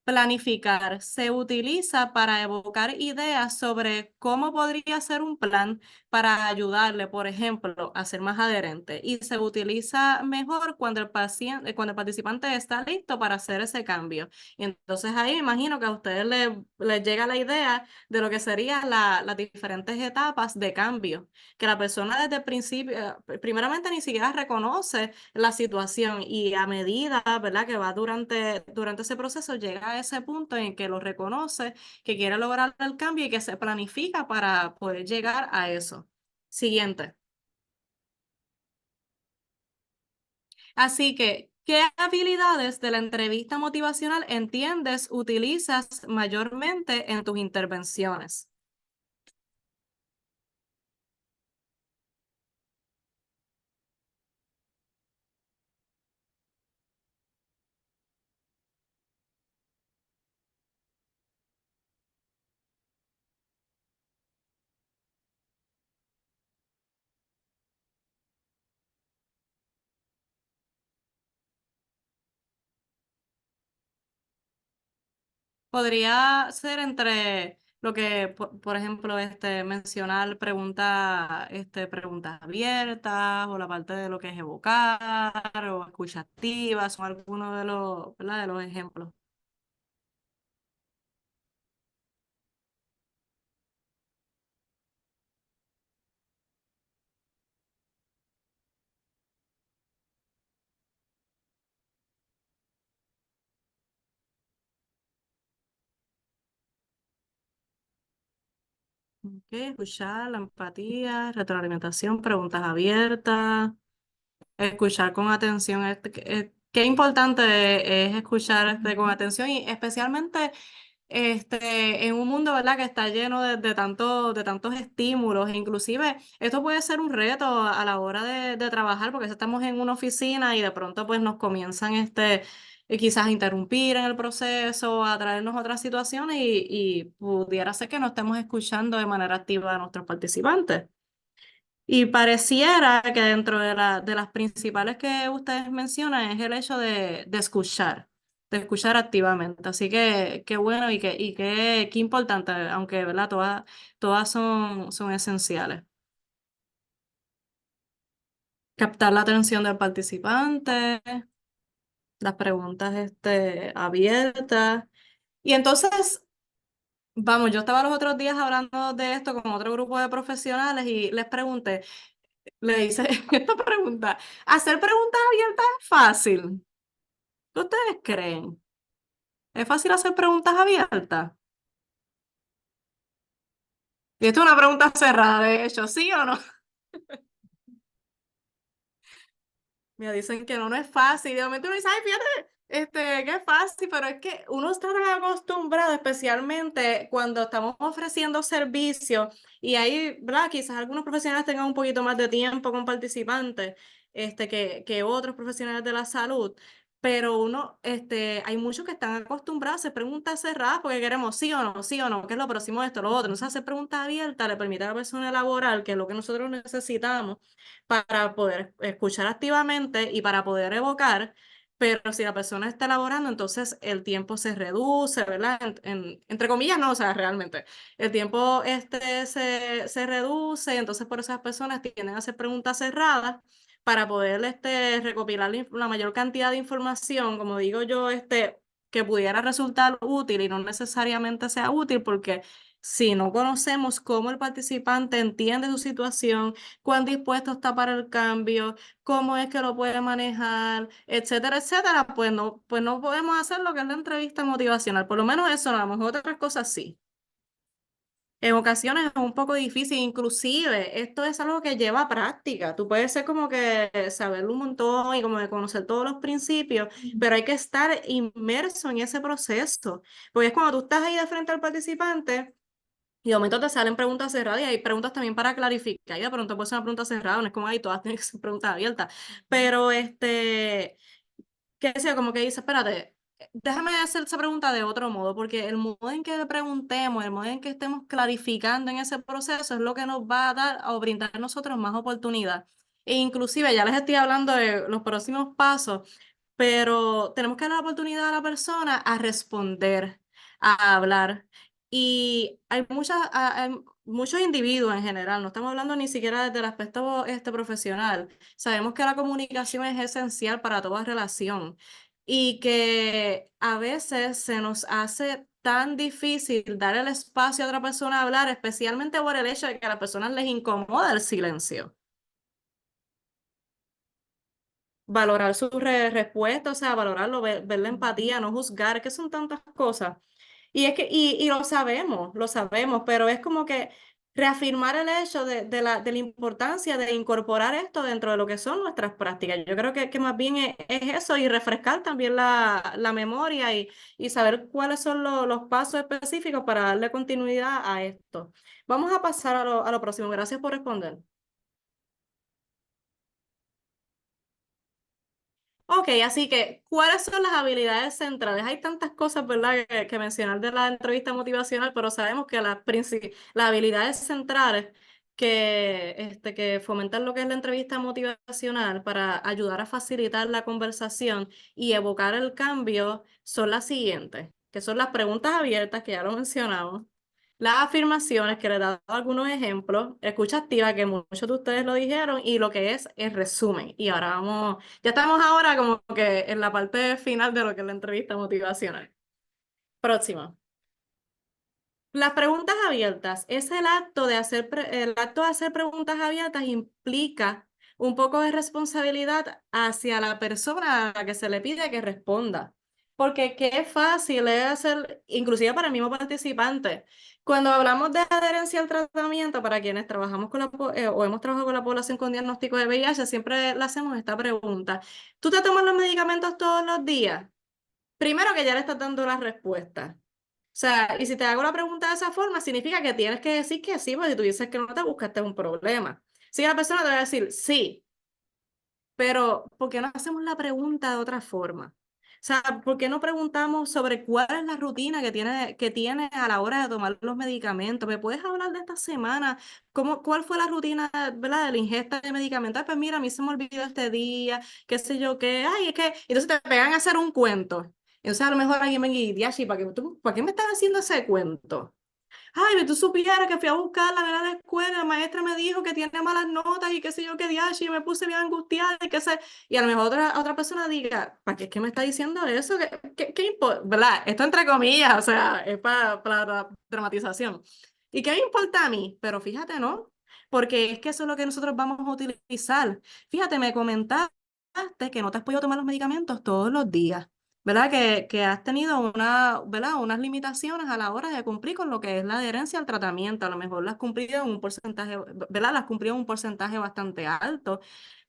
Planificar se utiliza para evocar ideas sobre cómo podría ser un plan para ayudarle, por ejemplo, a ser más adherente. Y se utiliza mejor cuando cuando el participante está listo para hacer ese cambio. Y entonces ahí me imagino que a ustedes les llega la idea de lo que serían las diferentes etapas de cambio, que la persona desde el principio, primeramente ni siquiera reconoce la situación y a medida, ¿verdad?, que va durante ese proceso, llega a ese punto en que lo reconoce, que quiere lograr el cambio y que se planifica para poder llegar a eso. Siguiente. Así que, ¿qué habilidades de la entrevista motivacional entiendes utilizas mayormente en tus intervenciones? Podría ser entre lo que, por ejemplo, mencionar preguntas abiertas o la parte de lo que es evocar o escucha activa, son algunos de los, ¿verdad?, de los ejemplos. Ok, escuchar, la empatía, retroalimentación, preguntas abiertas, escuchar con atención qué importante es escuchar con atención y especialmente en un mundo, ¿verdad?, que está lleno de tantos estímulos, e inclusive esto puede ser un reto a la hora de trabajar, porque si estamos en una oficina y de pronto pues nos comienzan quizás a interrumpir en el proceso, a traernos otras situaciones y pudiera ser que no estemos escuchando de manera activa a nuestros participantes. Y pareciera que dentro de las principales que ustedes mencionan es el hecho de escuchar activamente. Así que qué bueno y qué importante, aunque ¿verdad? Todas son esenciales. Captar la atención del participante, las preguntas abiertas. Y entonces, vamos, yo estaba los otros días hablando de esto con otro grupo de profesionales y les pregunté, le hice esta pregunta. ¿Hacer preguntas abiertas es fácil? ¿Qué ustedes creen? ¿Es fácil hacer preguntas abiertas? Y esto es una pregunta cerrada, de hecho, ¿sí o no? Me dicen que no es fácil. Y de momento uno dice, ay, fíjate, que es fácil, pero es que uno está tan acostumbrado, especialmente cuando estamos ofreciendo servicios, y ahí, ¿verdad? Quizás algunos profesionales tengan un poquito más de tiempo con participantes, que otros profesionales de la salud. Pero hay muchos que están acostumbrados a hacer preguntas cerradas porque queremos sí o no, qué es lo próximo de esto, lo otro. Entonces, hacer preguntas abiertas le permite a la persona elaborar, que es lo que nosotros necesitamos para poder escuchar activamente y para poder evocar, pero si la persona está elaborando, entonces el tiempo se reduce, ¿verdad? Entre comillas, no, o sea, realmente, el tiempo se reduce, entonces por esas personas tienden a hacer preguntas cerradas para poder recopilar la mayor cantidad de información, como digo yo, que pudiera resultar útil y no necesariamente sea útil, porque si no conocemos cómo el participante entiende su situación, cuán dispuesto está para el cambio, cómo es que lo puede manejar, etcétera, etcétera, pues no podemos hacer lo que es la entrevista motivacional. Por lo menos eso, no, a lo mejor otras cosas sí. En ocasiones es un poco difícil, inclusive esto es algo que lleva práctica. Tú puedes ser como que saber un montón y como de conocer todos los principios, pero hay que estar inmerso en ese proceso, porque es cuando tú estás ahí de frente al participante. Y de momento te salen preguntas cerradas y hay preguntas también para clarificar. Y de pronto puede ser una pregunta cerrada, no es como ahí todas tienen que ser preguntas abiertas. Pero qué sé, como que dice, espérate, déjame hacer esa pregunta de otro modo, porque el modo en que le preguntemos, el modo en que estemos clarificando en ese proceso es lo que nos va a dar o brindar a nosotros más oportunidad. E inclusive ya les estoy hablando de los próximos pasos, pero tenemos que dar la oportunidad a la persona a responder, a hablar. Y hay muchos individuos en general, no estamos hablando ni siquiera desde el aspecto profesional. Sabemos que la comunicación es esencial para toda relación y que a veces se nos hace tan difícil dar el espacio a otra persona a hablar, especialmente por el hecho de que a las personas les incomoda el silencio. Valorar su respuesta, o sea, valorarlo, ver la empatía, no juzgar, que son tantas cosas. Y es que, y lo sabemos, pero es como que reafirmar el hecho de la importancia de incorporar esto dentro de lo que son nuestras prácticas. Yo creo que más bien es eso y refrescar también la memoria y saber cuáles son los pasos específicos para darle continuidad a esto. Vamos a pasar a lo próximo. Gracias por responder. Ok, así que, ¿cuáles son las habilidades centrales? Hay tantas cosas, ¿verdad?, que mencionar de la entrevista motivacional, pero sabemos que las habilidades centrales que fomentan lo que es la entrevista motivacional para ayudar a facilitar la conversación y evocar el cambio son las siguientes, que son las preguntas abiertas, que ya lo mencionamos, las afirmaciones, que le he dado algunos ejemplos, escucha activa, que muchos de ustedes lo dijeron, y lo que es el resumen. Y ahora ya estamos ahora como que en la parte final de lo que es la entrevista motivacional. Próxima. Las preguntas abiertas. Es el acto de hacer preguntas abiertas implica un poco de responsabilidad hacia la persona a la que se le pide que responda. Porque qué fácil es hacer, inclusive para el mismo participante. Cuando hablamos de adherencia al tratamiento, para quienes trabajamos con o hemos trabajado con la población con diagnóstico de VIH, siempre le hacemos esta pregunta. ¿Tú te tomas los medicamentos todos los días? Primero que ya le estás dando la respuesta. O sea, y si te hago la pregunta de esa forma, significa que tienes que decir que sí, porque si tú dices que no te buscaste un problema. Si la persona te va a decir sí, pero ¿por qué no hacemos la pregunta de otra forma? O sea, ¿por qué no preguntamos sobre cuál es la rutina que tiene a la hora de tomar los medicamentos? ¿Me puedes hablar de esta semana? ¿Cuál fue la rutina, verdad, de la ingesta de medicamentos? Ay, pues mira, a mí se me olvidó este día, qué sé yo, qué, ay, es que, entonces te pegan a hacer un cuento. Entonces a lo mejor alguien me dice, Diashi, ¿para qué me estás haciendo ese cuento? Ay, tú supieras que fui a buscar la nena de la escuela, la maestra me dijo que tiene malas notas y qué sé yo qué diache, y me puse bien angustiada y qué sé. Y a lo mejor otra persona diga, ¿para qué es que me está diciendo eso? ¿Qué importa? ¿Verdad? Esto entre comillas, o sea, es para la dramatización. ¿Y qué me importa a mí? Pero fíjate, ¿no? Porque es que eso es lo que nosotros vamos a utilizar. Fíjate, me comentaste que no te has podido tomar los medicamentos todos los días. ¿Verdad? Que has tenido ¿verdad? Unas limitaciones a la hora de cumplir con lo que es la adherencia al tratamiento. A lo mejor las has cumplido en un porcentaje, ¿verdad? Las has cumplido en un porcentaje bastante alto,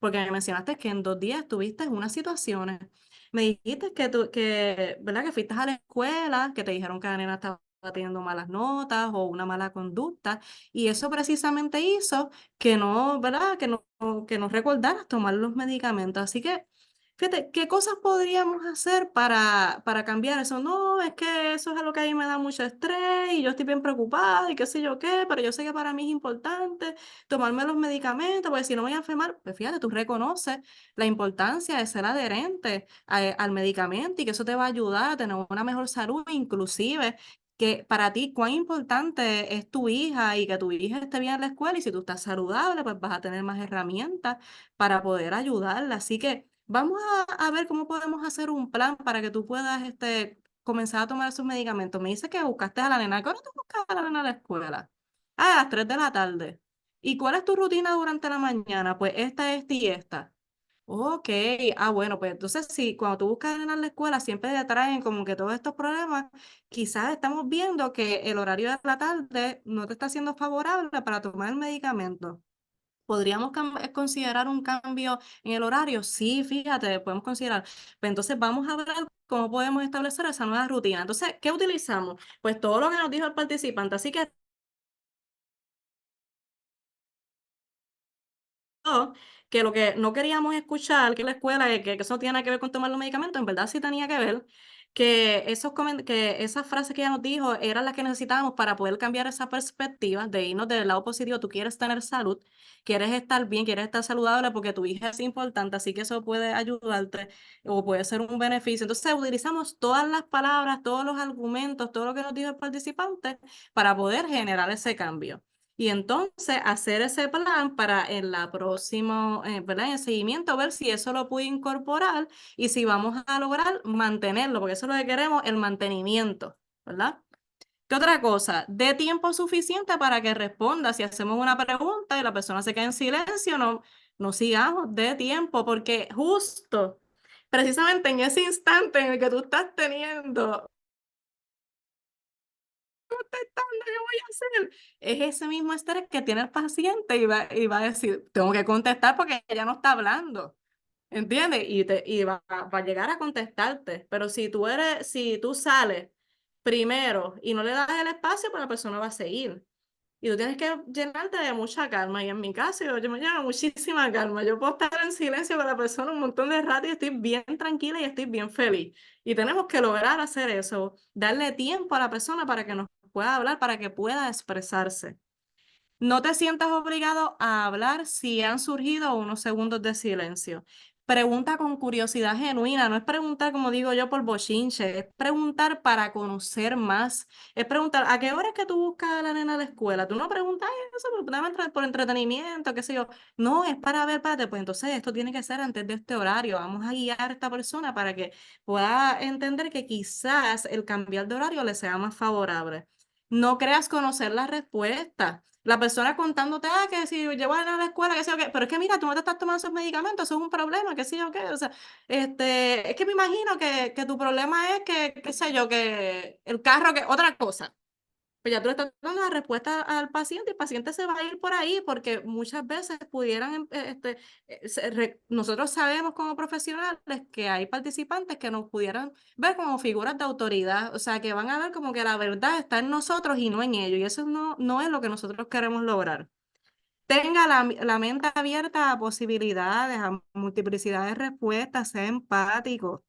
porque me mencionaste que en 2 días tuviste unas situaciones. Me dijiste ¿verdad? Que fuiste a la escuela, que te dijeron que la nena estaba teniendo malas notas o una mala conducta, y eso precisamente hizo que no, ¿verdad? Que no recordaras tomar los medicamentos. Así que fíjate, ¿qué cosas podríamos hacer para cambiar eso? No, es que eso es algo que a mí me da mucho estrés y yo estoy bien preocupada y qué sé yo qué, pero yo sé que para mí es importante tomarme los medicamentos, porque si no me voy a enfermar, pues fíjate, tú reconoces la importancia de ser adherente al medicamento y que eso te va a ayudar a tener una mejor salud, inclusive que para ti cuán importante es tu hija y que tu hija esté bien en la escuela y si tú estás saludable, pues vas a tener más herramientas para poder ayudarla. Así que vamos a ver cómo podemos hacer un plan para que tú puedas comenzar a tomar esos medicamentos. Me dice que buscaste a la nena. ¿Qué hora tú buscas a la nena a la escuela? Ah, a las 3 de la tarde. ¿Y cuál es tu rutina durante la mañana? Pues esta y esta. Ok, bueno, pues entonces sí, cuando tú buscas a la nena en la escuela siempre te traen como que todos estos problemas, quizás estamos viendo que el horario de la tarde no te está siendo favorable para tomar el medicamento. ¿Podríamos considerar un cambio en el horario? Sí, fíjate, podemos considerar. Pues entonces vamos a ver cómo podemos establecer esa nueva rutina. Entonces, ¿qué utilizamos? Pues todo lo que nos dijo el participante. Así que que lo que no queríamos escuchar, que la escuela, que eso tiene que ver con tomar los medicamentos, en verdad sí tenía que ver, que esas frases que ella nos dijo eran las que necesitábamos para poder cambiar esa perspectiva de irnos del lado positivo. Tú quieres tener salud, quieres estar bien, quieres estar saludable porque tu hija es importante, así que eso puede ayudarte o puede ser un beneficio. Entonces utilizamos todas las palabras, todos los argumentos, todo lo que nos dijo el participante para poder generar ese cambio. Y entonces hacer ese plan para en la próxima, ¿verdad? En el seguimiento, ver si eso lo pude incorporar y si vamos a lograr mantenerlo, porque eso es lo que queremos, el mantenimiento, ¿verdad? ¿Qué otra cosa? De tiempo suficiente para que responda. Si hacemos una pregunta y la persona se queda en silencio, no sigamos de tiempo, porque justo, precisamente en ese instante en el que tú estás teniendo contestando, ¿qué voy a hacer? Es ese mismo estrés que tiene el paciente y va a decir, tengo que contestar porque ella no está hablando, ¿entiendes? Y va a llegar a contestarte, pero si tú sales primero y no le das el espacio, pues la persona va a seguir. Y tú tienes que llenarte de mucha calma. Y en mi caso, yo me lleno muchísima calma. Yo puedo estar en silencio con la persona un montón de rato y estoy bien tranquila y estoy bien feliz. Y tenemos que lograr hacer eso, darle tiempo a la persona para que nos pueda hablar, para que pueda expresarse. No te sientas obligado a hablar si han surgido unos segundos de silencio. Pregunta con curiosidad genuina, no es preguntar como digo yo por bochinche, es preguntar para conocer más, es preguntar ¿a qué hora es que tú buscas a la nena a la escuela? Tú no preguntas eso por entretenimiento, qué sé yo, no, es para ver, espérate, pues entonces esto tiene que ser antes de este horario, vamos a guiar a esta persona para que pueda entender que quizás el cambiar de horario le sea más favorable. No creas conocer la respuesta. La persona contándote, que si llevo a la escuela, que sé yo qué, pero es que mira, tú no te estás tomando esos medicamentos, eso es un problema, que sí o qué, o sea, es que me imagino que tu problema es que, qué sé yo, que el carro, que otra cosa. Pues ya tú le estás dando la respuesta al paciente y el paciente se va a ir por ahí porque muchas veces pudieran, nosotros sabemos como profesionales que hay participantes que nos pudieran ver como figuras de autoridad, o sea, que van a ver como que la verdad está en nosotros y no en ellos, y eso no es lo que nosotros queremos lograr. Tenga la mente abierta a posibilidades, a multiplicidad de respuestas, sea empático.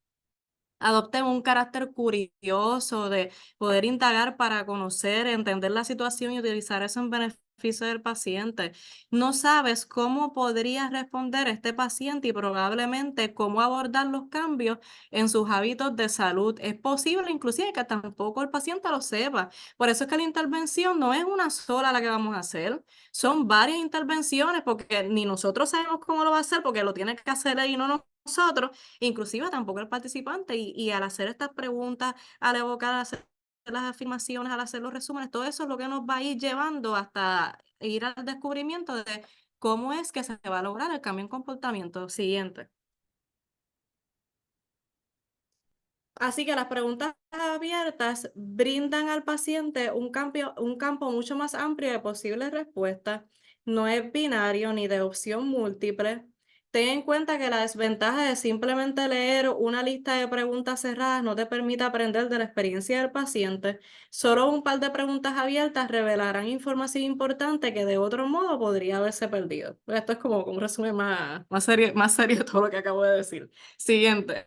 Adopten un carácter curioso de poder indagar para conocer, entender la situación y utilizar eso en beneficio del paciente. No sabes cómo podría responder este paciente y probablemente cómo abordar los cambios en sus hábitos de salud. Es posible inclusive que tampoco el paciente lo sepa. Por eso es que la intervención no es una sola la que vamos a hacer, son varias intervenciones porque ni nosotros sabemos cómo lo va a hacer porque lo tiene que hacer él y no nosotros. Inclusive tampoco el participante, y al hacer estas preguntas, al evocar, al hacer las afirmaciones, al hacer los resúmenes, todo eso es lo que nos va a ir llevando hasta ir al descubrimiento de cómo es que se va a lograr el cambio en comportamiento siguiente. Así que las preguntas abiertas brindan al paciente un campo mucho más amplio de posibles respuestas. No es binario ni de opción múltiple. Ten en cuenta que la desventaja de simplemente leer una lista de preguntas cerradas no te permite aprender de la experiencia del paciente. Solo un par de preguntas abiertas revelarán información importante que de otro modo podría haberse perdido. Esto es como un resumen más serio de todo lo que acabo de decir. Siguiente.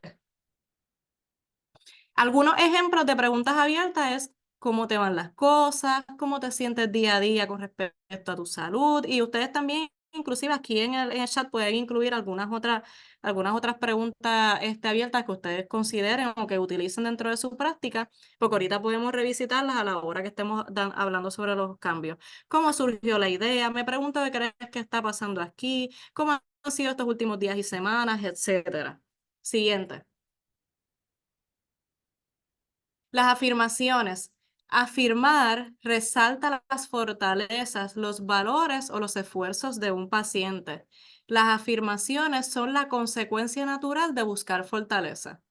Algunos ejemplos de preguntas abiertas es cómo te van las cosas, cómo te sientes día a día con respecto a tu salud, y ustedes también, inclusive aquí en el chat pueden incluir algunas otras preguntas abiertas que ustedes consideren o que utilicen dentro de su práctica, porque ahorita podemos revisitarlas a la hora que estemos hablando sobre los cambios. ¿Cómo surgió la idea? Me pregunto qué crees que está pasando aquí, cómo han sido estos últimos días y semanas, etcétera. Siguiente. Las afirmaciones. Afirmar resalta las fortalezas, los valores o los esfuerzos de un paciente. Las afirmaciones son la consecuencia natural de buscar fortaleza.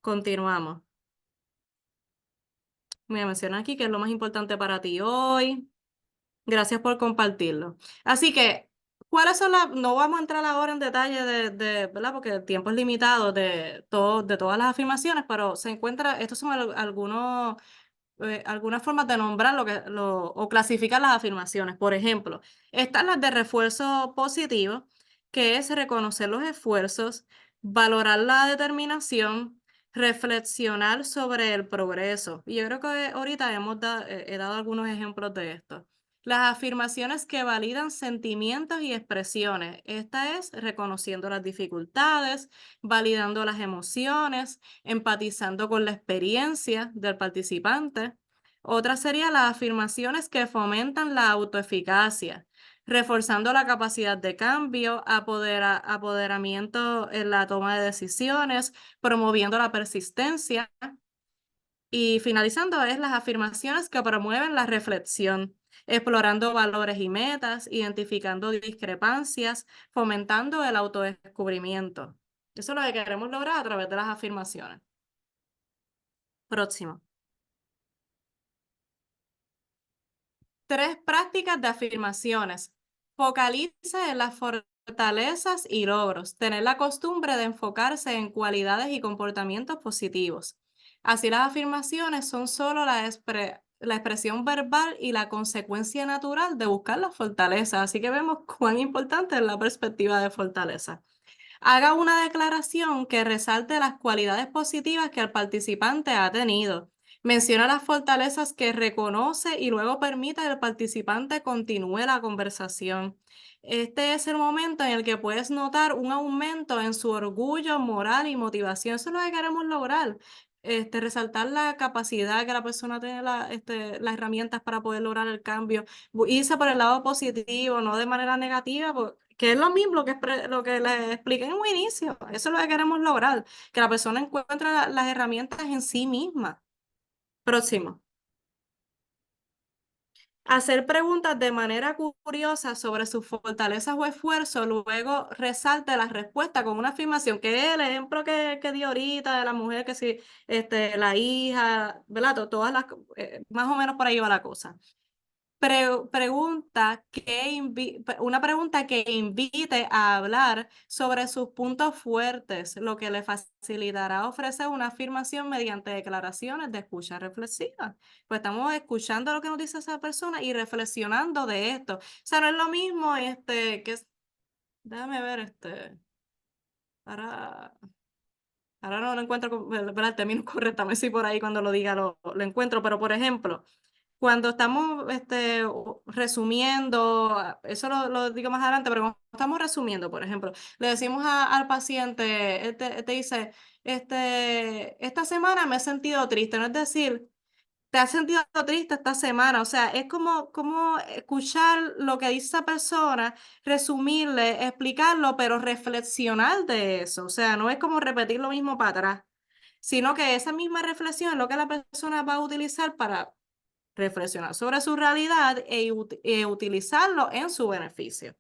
Continuamos. Me menciona aquí que es lo más importante para ti hoy. Gracias por compartirlo. Así que, ¿cuáles son no vamos a entrar ahora en detalle ¿verdad? Porque el tiempo es limitado de todas las afirmaciones, pero estos son algunas formas de nombrar o clasificar las afirmaciones. Por ejemplo, están las de refuerzo positivo, que es reconocer los esfuerzos, valorar la determinación, reflexionar sobre el progreso. Y yo creo que ahorita he dado algunos ejemplos de esto. Las afirmaciones que validan sentimientos y expresiones. Esta es reconociendo las dificultades, validando las emociones, empatizando con la experiencia del participante. Otra sería las afirmaciones que fomentan la autoeficacia, reforzando la capacidad de cambio, apoderamiento en la toma de decisiones, promoviendo la persistencia. Y finalizando es las afirmaciones que promueven la reflexión, explorando valores y metas, identificando discrepancias, fomentando el autodescubrimiento. Eso es lo que queremos lograr a través de las afirmaciones. Próximo. 3 prácticas de afirmaciones. Focaliza en las fortalezas y logros. Tener la costumbre de enfocarse en cualidades y comportamientos positivos. Así las afirmaciones son solo la expresión verbal y la consecuencia natural de buscar la fortaleza. Así que vemos cuán importante es la perspectiva de fortaleza. Haga una declaración que resalte las cualidades positivas que el participante ha tenido. Menciona las fortalezas que reconoce y luego permite que el participante continúe la conversación. Este es el momento en el que puedes notar un aumento en su orgullo, moral y motivación. Eso es lo que queremos lograr. Resaltar la capacidad que la persona tiene, las herramientas para poder lograr el cambio. Irse por el lado positivo, no de manera negativa, que es lo mismo lo que les expliqué en un inicio. Eso es lo que queremos lograr, que la persona encuentre las herramientas en sí misma. Próximo. Hacer preguntas de manera curiosa sobre sus fortalezas o esfuerzos, luego resalte la respuesta con una afirmación, que es el ejemplo que di ahorita de la mujer, que si la hija, ¿verdad? Todas las, más o menos por ahí va la cosa. Una pregunta que invite a hablar sobre sus puntos fuertes, lo que le facilitará ofrecer una afirmación mediante declaraciones de escucha reflexiva. Pues estamos escuchando lo que nos dice esa persona y reflexionando de esto. O sea, no es lo mismo déjame ver para... Ahora no lo encuentro, ¿verdad? El término correctamente, sí por ahí cuando lo diga lo encuentro, pero por ejemplo, cuando estamos resumiendo, eso lo digo más adelante, pero cuando estamos resumiendo, por ejemplo, le decimos al paciente, te dice, esta semana me he sentido triste, no es decir, te has sentido triste esta semana, o sea, es como escuchar lo que dice esa persona, resumirle, explicarlo, pero reflexionar de eso, o sea, no es como repetir lo mismo para atrás, sino que esa misma reflexión es lo que la persona va a utilizar para reflexionar sobre su realidad e utilizarlo en su beneficio.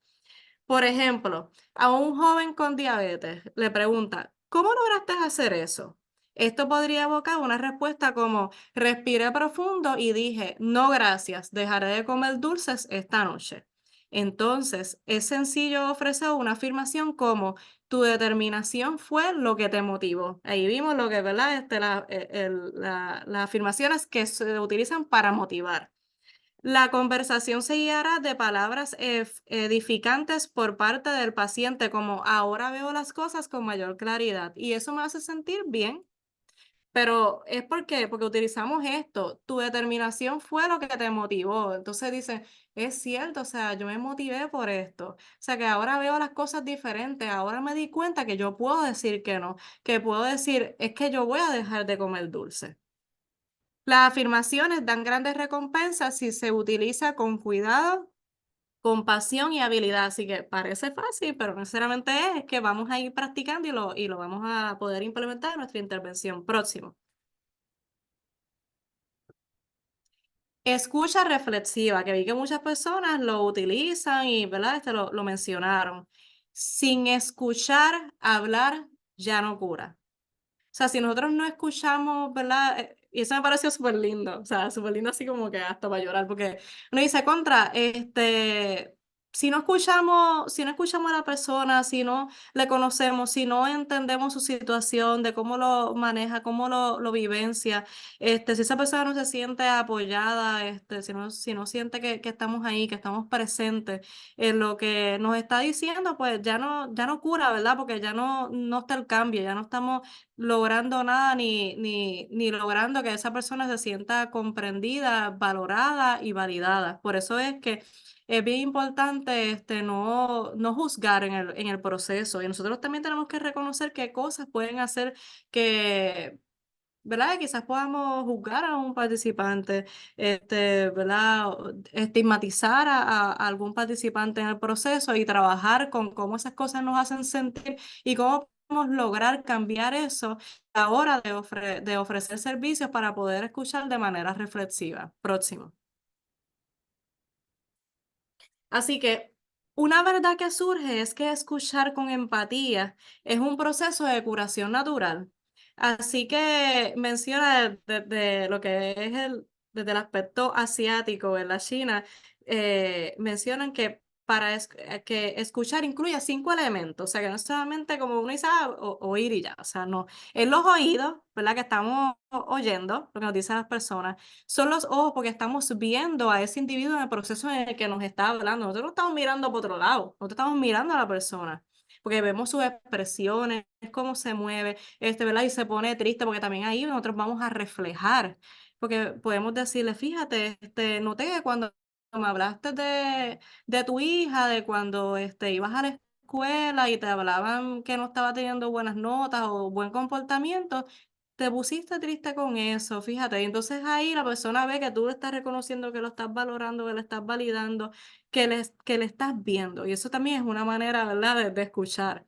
Por ejemplo, a un joven con diabetes le pregunta, ¿cómo lograste hacer eso? Esto podría evocar una respuesta como, respiré profundo y dije, no gracias, dejaré de comer dulces esta noche. Entonces, es sencillo ofrecer una afirmación como, tu determinación fue lo que te motivó. Ahí vimos lo que, ¿verdad? Las afirmaciones que se utilizan para motivar. La conversación se guiará de palabras edificantes por parte del paciente, como ahora veo las cosas con mayor claridad y eso me hace sentir bien. Pero es porque utilizamos esto, tu determinación fue lo que te motivó. Entonces dice, es cierto, o sea, yo me motivé por esto. O sea, que ahora veo las cosas diferentes, ahora me di cuenta que yo puedo decir que no, que puedo decir, es que yo voy a dejar de comer dulce. Las afirmaciones dan grandes recompensas si se utiliza con cuidado, compasión y habilidad. Así que parece fácil, pero no necesariamente es que vamos a ir practicando y lo vamos a poder implementar en nuestra intervención próxima. Escucha reflexiva, que vi que muchas personas lo utilizan y, ¿verdad? Lo mencionaron. Sin escuchar, hablar ya no cura. O sea, si nosotros no escuchamos, ¿verdad? Y eso me pareció súper lindo, o sea, súper lindo así como que hasta para llorar, porque uno dice, si no escuchamos a la persona, si no le conocemos, si no entendemos su situación, de cómo lo maneja, cómo lo vivencia, si esa persona no se siente apoyada, si no siente que estamos ahí, que estamos presentes en lo que nos está diciendo, pues ya no cura, ¿verdad? Porque ya no está el cambio, ya no estamos logrando nada ni logrando que esa persona se sienta comprendida, valorada y validada. Por eso es que es bien importante no juzgar en el proceso. Y nosotros también tenemos que reconocer qué cosas pueden hacer que, ¿verdad? Quizás podamos juzgar a un participante, ¿verdad? Estigmatizar a algún participante en el proceso y trabajar con cómo esas cosas nos hacen sentir y cómo podemos lograr cambiar eso a la hora de ofrecer servicios para poder escuchar de manera reflexiva. Próximo. Así que una verdad que surge es que escuchar con empatía es un proceso de curación natural. Así que menciona desde lo que es desde el aspecto asiático en la China, mencionan que que escuchar incluye 5 elementos, o sea que no solamente como uno dice, oír y ya, o sea, no, en los oídos, ¿verdad? Que estamos oyendo lo que nos dicen las personas, son los ojos porque estamos viendo a ese individuo en el proceso en el que nos está hablando. Nosotros no estamos mirando por otro lado, nosotros estamos mirando a la persona, porque vemos sus expresiones, cómo se mueve, ¿verdad? Y se pone triste, porque también ahí nosotros vamos a reflejar, porque podemos decirle, fíjate, noté que cuando me hablaste de tu hija, de cuando ibas a la escuela y te hablaban que no estaba teniendo buenas notas o buen comportamiento, te pusiste triste con eso, fíjate, y entonces ahí la persona ve que tú le estás reconociendo, que lo estás valorando, que le estás validando, que le estás viendo, y eso también es una manera, ¿verdad?, de escuchar.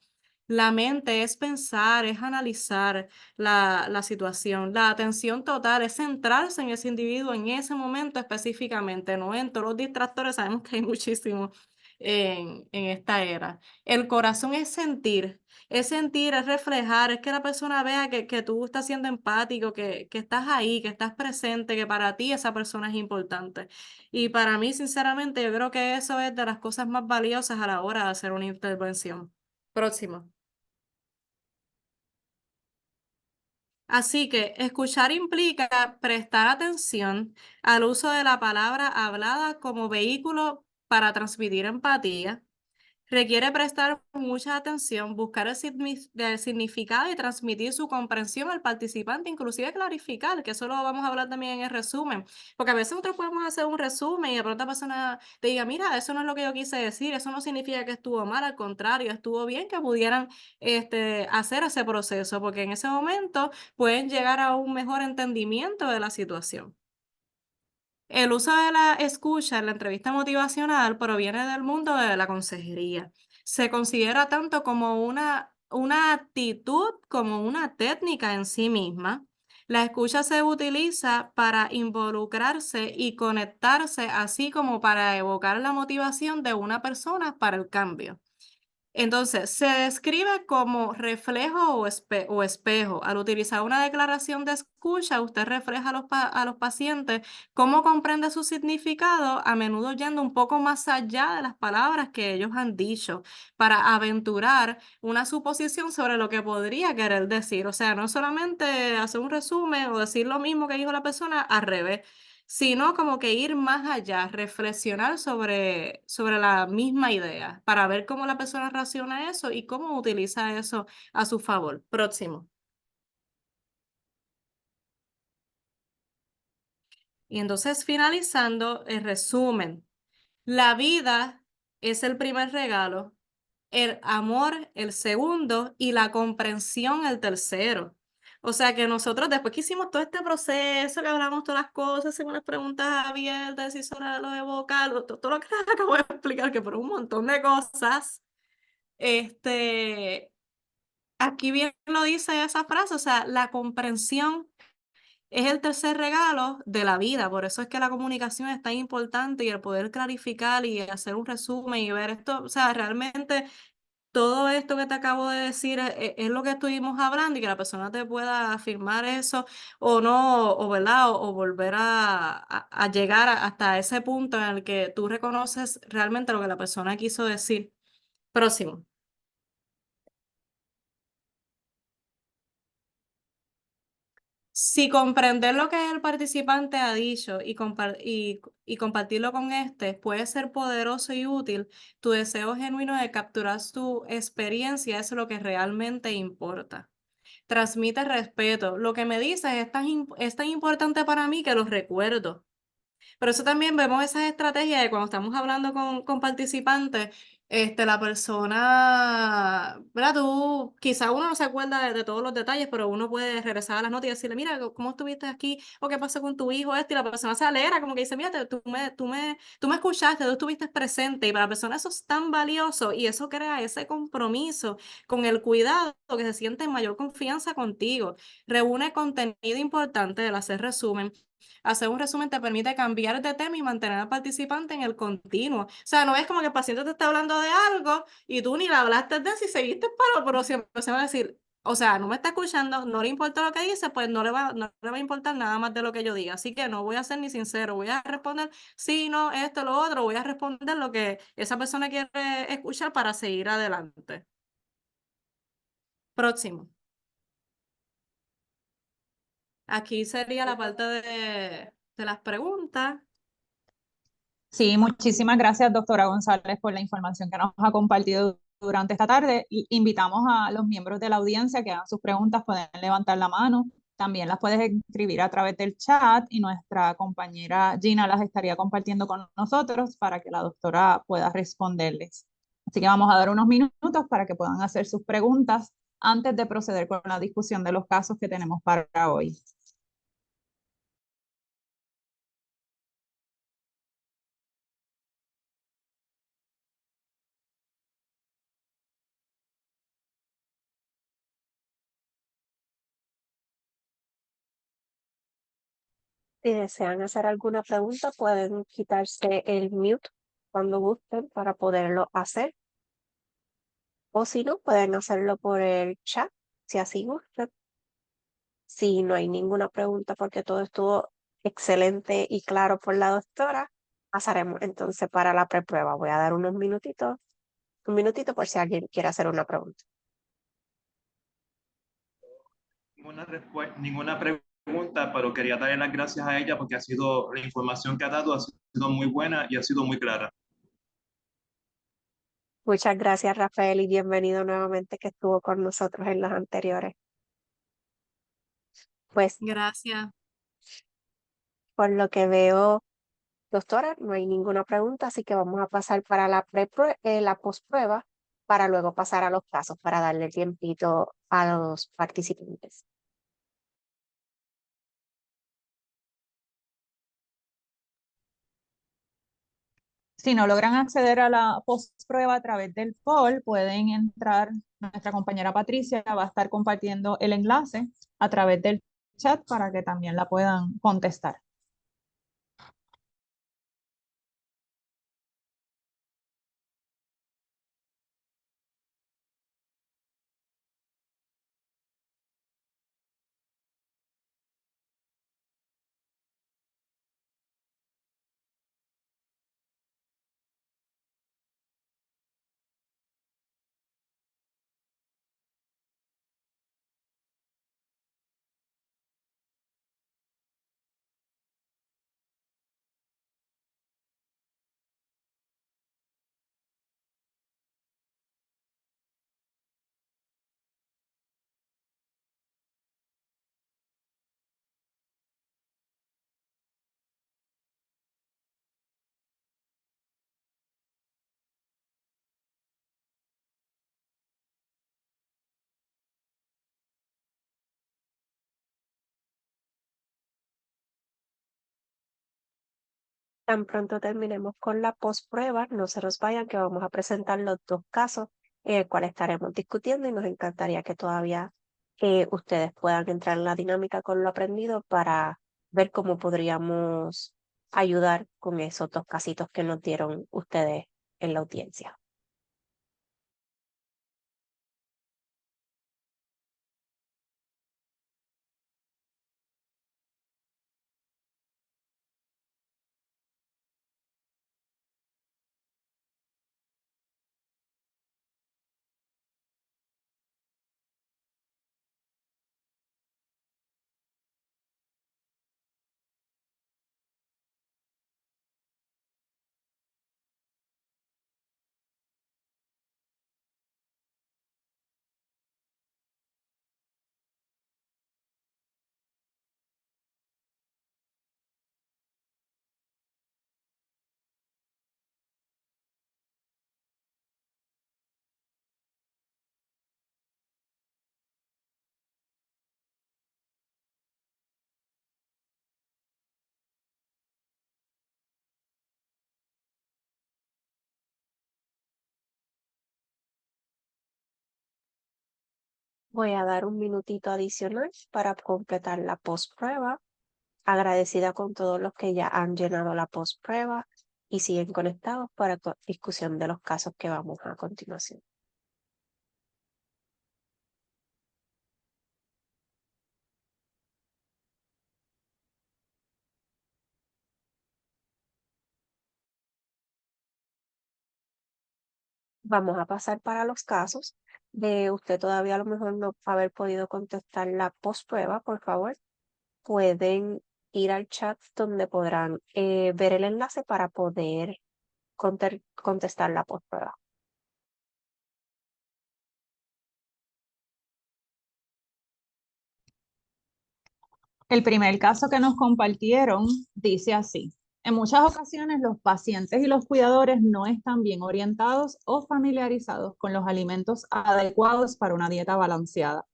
La mente es pensar, es analizar la situación. La atención total es centrarse en ese individuo en ese momento específicamente, no en todos los distractores, sabemos que hay muchísimos en esta era. El corazón es sentir, es reflejar, es que la persona vea que tú estás siendo empático, que estás ahí, que estás presente, que para ti esa persona es importante. Y para mí, sinceramente, yo creo que eso es de las cosas más valiosas a la hora de hacer una intervención. Próximo. Así que escuchar implica prestar atención al uso de la palabra hablada como vehículo para transmitir empatía. Requiere prestar mucha atención, buscar el significado y transmitir su comprensión al participante, inclusive clarificar, que eso lo vamos a hablar también en el resumen, porque a veces nosotros podemos hacer un resumen y de pronto la persona te diga, mira, eso no es lo que yo quise decir, eso no significa que estuvo mal, al contrario, estuvo bien que pudieran hacer ese proceso, porque en ese momento pueden llegar a un mejor entendimiento de la situación. El uso de la escucha en la entrevista motivacional proviene del mundo de la consejería. Se considera tanto como una actitud como una técnica en sí misma. La escucha se utiliza para involucrarse y conectarse, así como para evocar la motivación de una persona para el cambio. Entonces, se describe como reflejo o espejo. Al utilizar una declaración de escucha, usted refleja a los pacientes cómo comprende su significado, a menudo yendo un poco más allá de las palabras que ellos han dicho, para aventurar una suposición sobre lo que podría querer decir. O sea, no solamente hacer un resumen o decir lo mismo que dijo la persona al revés, sino como que ir más allá, reflexionar sobre la misma idea para ver cómo la persona reacciona a eso y cómo utiliza eso a su favor. Próximo. Y entonces finalizando el resumen, la vida es el primer regalo, el amor el segundo y la comprensión el tercero. O sea que nosotros después que hicimos todo este proceso, que hablamos todas las cosas, hicimos las preguntas abiertas, y sobre lo de vocal, todo lo que les acabo de explicar, que por un montón de cosas, este, aquí bien lo dice esa frase, o sea, la comprensión es el tercer regalo de la vida, por eso es que la comunicación es tan importante y el poder clarificar y hacer un resumen y ver esto, o sea, realmente todo esto que te acabo de decir es lo que estuvimos hablando y que la persona te pueda afirmar eso o no, o verdad, o volver a llegar hasta ese punto en el que tú reconoces realmente lo que la persona quiso decir. Próximo. Si comprender lo que el participante ha dicho y compartirlo con este puede ser poderoso y útil, tu deseo genuino de capturar su experiencia es lo que realmente importa. Transmite respeto. Lo que me dices es tan importante para mí que lo recuerdo. Por eso también vemos esas estrategias de cuando estamos hablando con participantes, la persona, ¿verdad? Tú, quizá uno no se acuerda de todos los detalles, pero uno puede regresar a las notas y decirle, mira, ¿cómo estuviste aquí? ¿O qué pasó con tu hijo? Y la persona se alegra, como que dice, mira, tú me escuchaste, tú estuviste presente. Y para la persona eso es tan valioso y eso crea ese compromiso con el cuidado que se siente en mayor confianza contigo. Reúne contenido importante del hacer resumen. Hacer un resumen te permite cambiar de tema y mantener al participante en el continuo. O sea, no es como que el paciente te está hablando de algo y tú ni le hablaste de eso y seguiste pero siempre se va a decir, o sea, no me está escuchando, no le importa lo que dice, pues no le va a importar nada más de lo que yo diga. Así que no voy a ser ni sincero, voy a responder sí, no, esto, lo otro, voy a responder lo que esa persona quiere escuchar para seguir adelante. Próximo. Aquí sería la parte de las preguntas. Sí, muchísimas gracias, doctora González, por la información que nos ha compartido durante esta tarde. Invitamos a los miembros de la audiencia que hagan sus preguntas, pueden levantar la mano. También las puedes escribir a través del chat y nuestra compañera Gina las estaría compartiendo con nosotros para que la doctora pueda responderles. Así que vamos a dar unos minutos para que puedan hacer sus preguntas antes de proceder con la discusión de los casos que tenemos para hoy. Si desean hacer alguna pregunta, pueden quitarse el mute cuando gusten para poderlo hacer. O si no, pueden hacerlo por el chat, si así gustan. Si no hay ninguna pregunta porque todo estuvo excelente y claro por la doctora, pasaremos entonces para la preprueba. Voy a dar unos minutitos, un minutito por si alguien quiere hacer una pregunta. Ninguna pregunta, pero quería darle las gracias a ella porque la información que ha dado ha sido muy buena y ha sido muy clara. Muchas gracias, Rafael, y bienvenido nuevamente que estuvo con nosotros en las anteriores. Pues, Gracias. por lo que veo, doctora, no hay ninguna pregunta, así que vamos a pasar para la postprueba para luego pasar a los casos para darle tiempito a los participantes. Si no logran acceder a la postprueba a través del poll, pueden entrar, nuestra compañera Patricia va a estar compartiendo el enlace a través del chat para que también la puedan contestar. Tan pronto terminemos con la postprueba, no se nos vayan que vamos a presentar los dos casos en el cual estaremos discutiendo y nos encantaría que todavía ustedes puedan entrar en la dinámica con lo aprendido para ver cómo podríamos ayudar con esos dos casitos que nos dieron ustedes en la audiencia. Voy a dar un minutito adicional para completar la postprueba. Agradecida con todos los que ya han llenado la postprueba y siguen conectados para discusión de los casos que vamos a continuación. Vamos a pasar para los casos de usted todavía a lo mejor no haber podido contestar la postprueba, por favor, pueden ir al chat donde podrán ver el enlace para poder contestar la postprueba. El primer caso que nos compartieron dice así: en muchas ocasiones los pacientes y los cuidadores no están bien orientados o familiarizados con los alimentos adecuados para una dieta balanceada.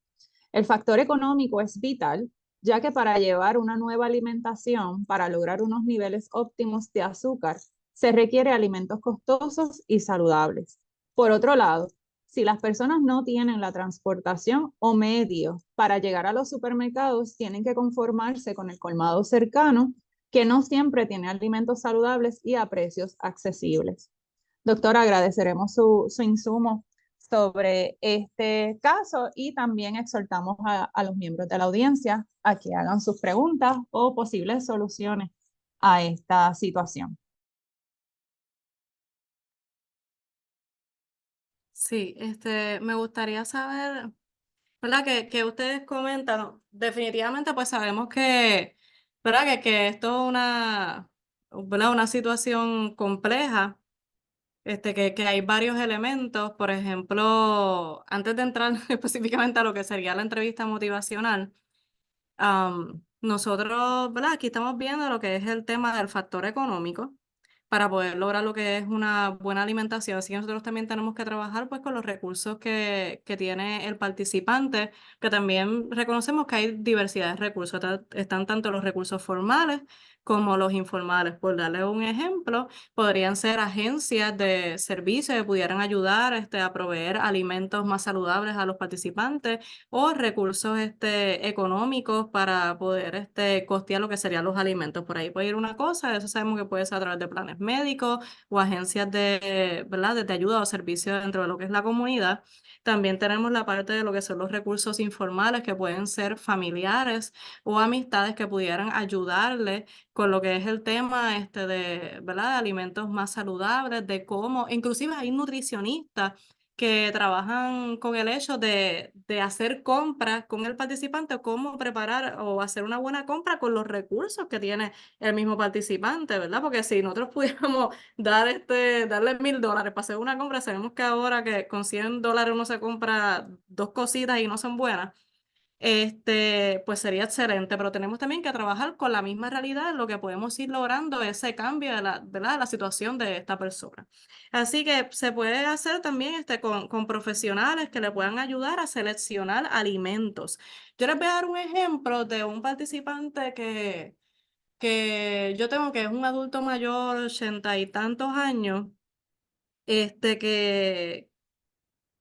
El factor económico es vital, ya que para llevar una nueva alimentación, para lograr unos niveles óptimos de azúcar, se requiere alimentos costosos y saludables. Por otro lado, Si las personas no tienen la transportación o medios para llegar a los supermercados, tienen que conformarse con el colmado cercano, que no siempre tiene alimentos saludables y a precios accesibles. Doctora, agradeceremos su insumo sobre este caso y también exhortamos a los miembros de la audiencia a que hagan sus preguntas o posibles soluciones a esta situación. Sí, me gustaría saber, ¿verdad? Que ustedes comentan, definitivamente pues sabemos que, ¿verdad? Que esto es ¿verdad? Una situación compleja, que hay varios elementos, por ejemplo, antes de entrar específicamente a lo que sería la entrevista motivacional, nosotros, ¿verdad? Aquí estamos viendo lo que es el tema del factor económico para poder lograr lo que es una buena alimentación. Así que nosotros también tenemos que trabajar pues con los recursos que tiene el participante, que también reconocemos que hay diversidad de recursos. Están tanto los recursos formales como los informales. Por darle un ejemplo, podrían ser agencias de servicios que pudieran ayudar a proveer alimentos más saludables a los participantes o recursos económicos para poder costear lo que serían los alimentos. Por ahí puede ir una cosa, eso sabemos que puede ser a través de planes médicos o agencias ¿verdad? de ayuda o servicios dentro de lo que es la comunidad. También tenemos la parte de lo que son los recursos informales, que pueden ser familiares o amistades que pudieran ayudarle con lo que es el tema ¿verdad? De alimentos más saludables, de cómo, inclusive hay nutricionistas que trabajan con el hecho de hacer compras con el participante, cómo preparar o hacer una buena compra con los recursos que tiene el mismo participante, ¿verdad? Porque si nosotros pudiéramos darle $1,000 para hacer una compra, sabemos que ahora que con $100 uno se compra 2 cositas y no son buenas. Pues sería excelente, pero tenemos también que trabajar con la misma realidad en lo que podemos ir logrando ese cambio ¿verdad? De la situación de esta persona. Así que se puede hacer también con profesionales que le puedan ayudar a seleccionar alimentos. Yo les voy a dar un ejemplo de un participante que yo tengo, que es un adulto mayor, 80 y tantos años,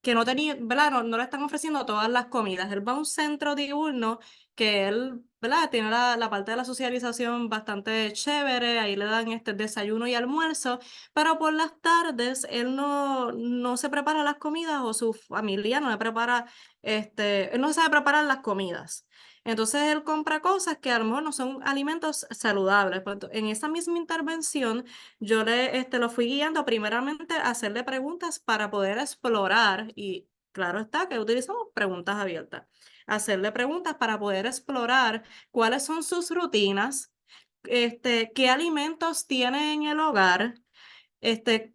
que no tenía, ¿verdad? No le están ofreciendo todas las comidas. Él va a un centro diurno que él, ¿verdad? Tiene la parte de la socialización bastante chévere, ahí le dan desayuno y almuerzo, pero por las tardes él no se prepara las comidas o su familia no le prepara, él no sabe preparar las comidas. Entonces él compra cosas que a lo mejor no son alimentos saludables. Pues, en esa misma intervención yo lo fui guiando primeramente a hacerle preguntas para poder explorar y claro está que utilizamos preguntas abiertas. Hacerle preguntas para poder explorar cuáles son sus rutinas, qué alimentos tiene en el hogar,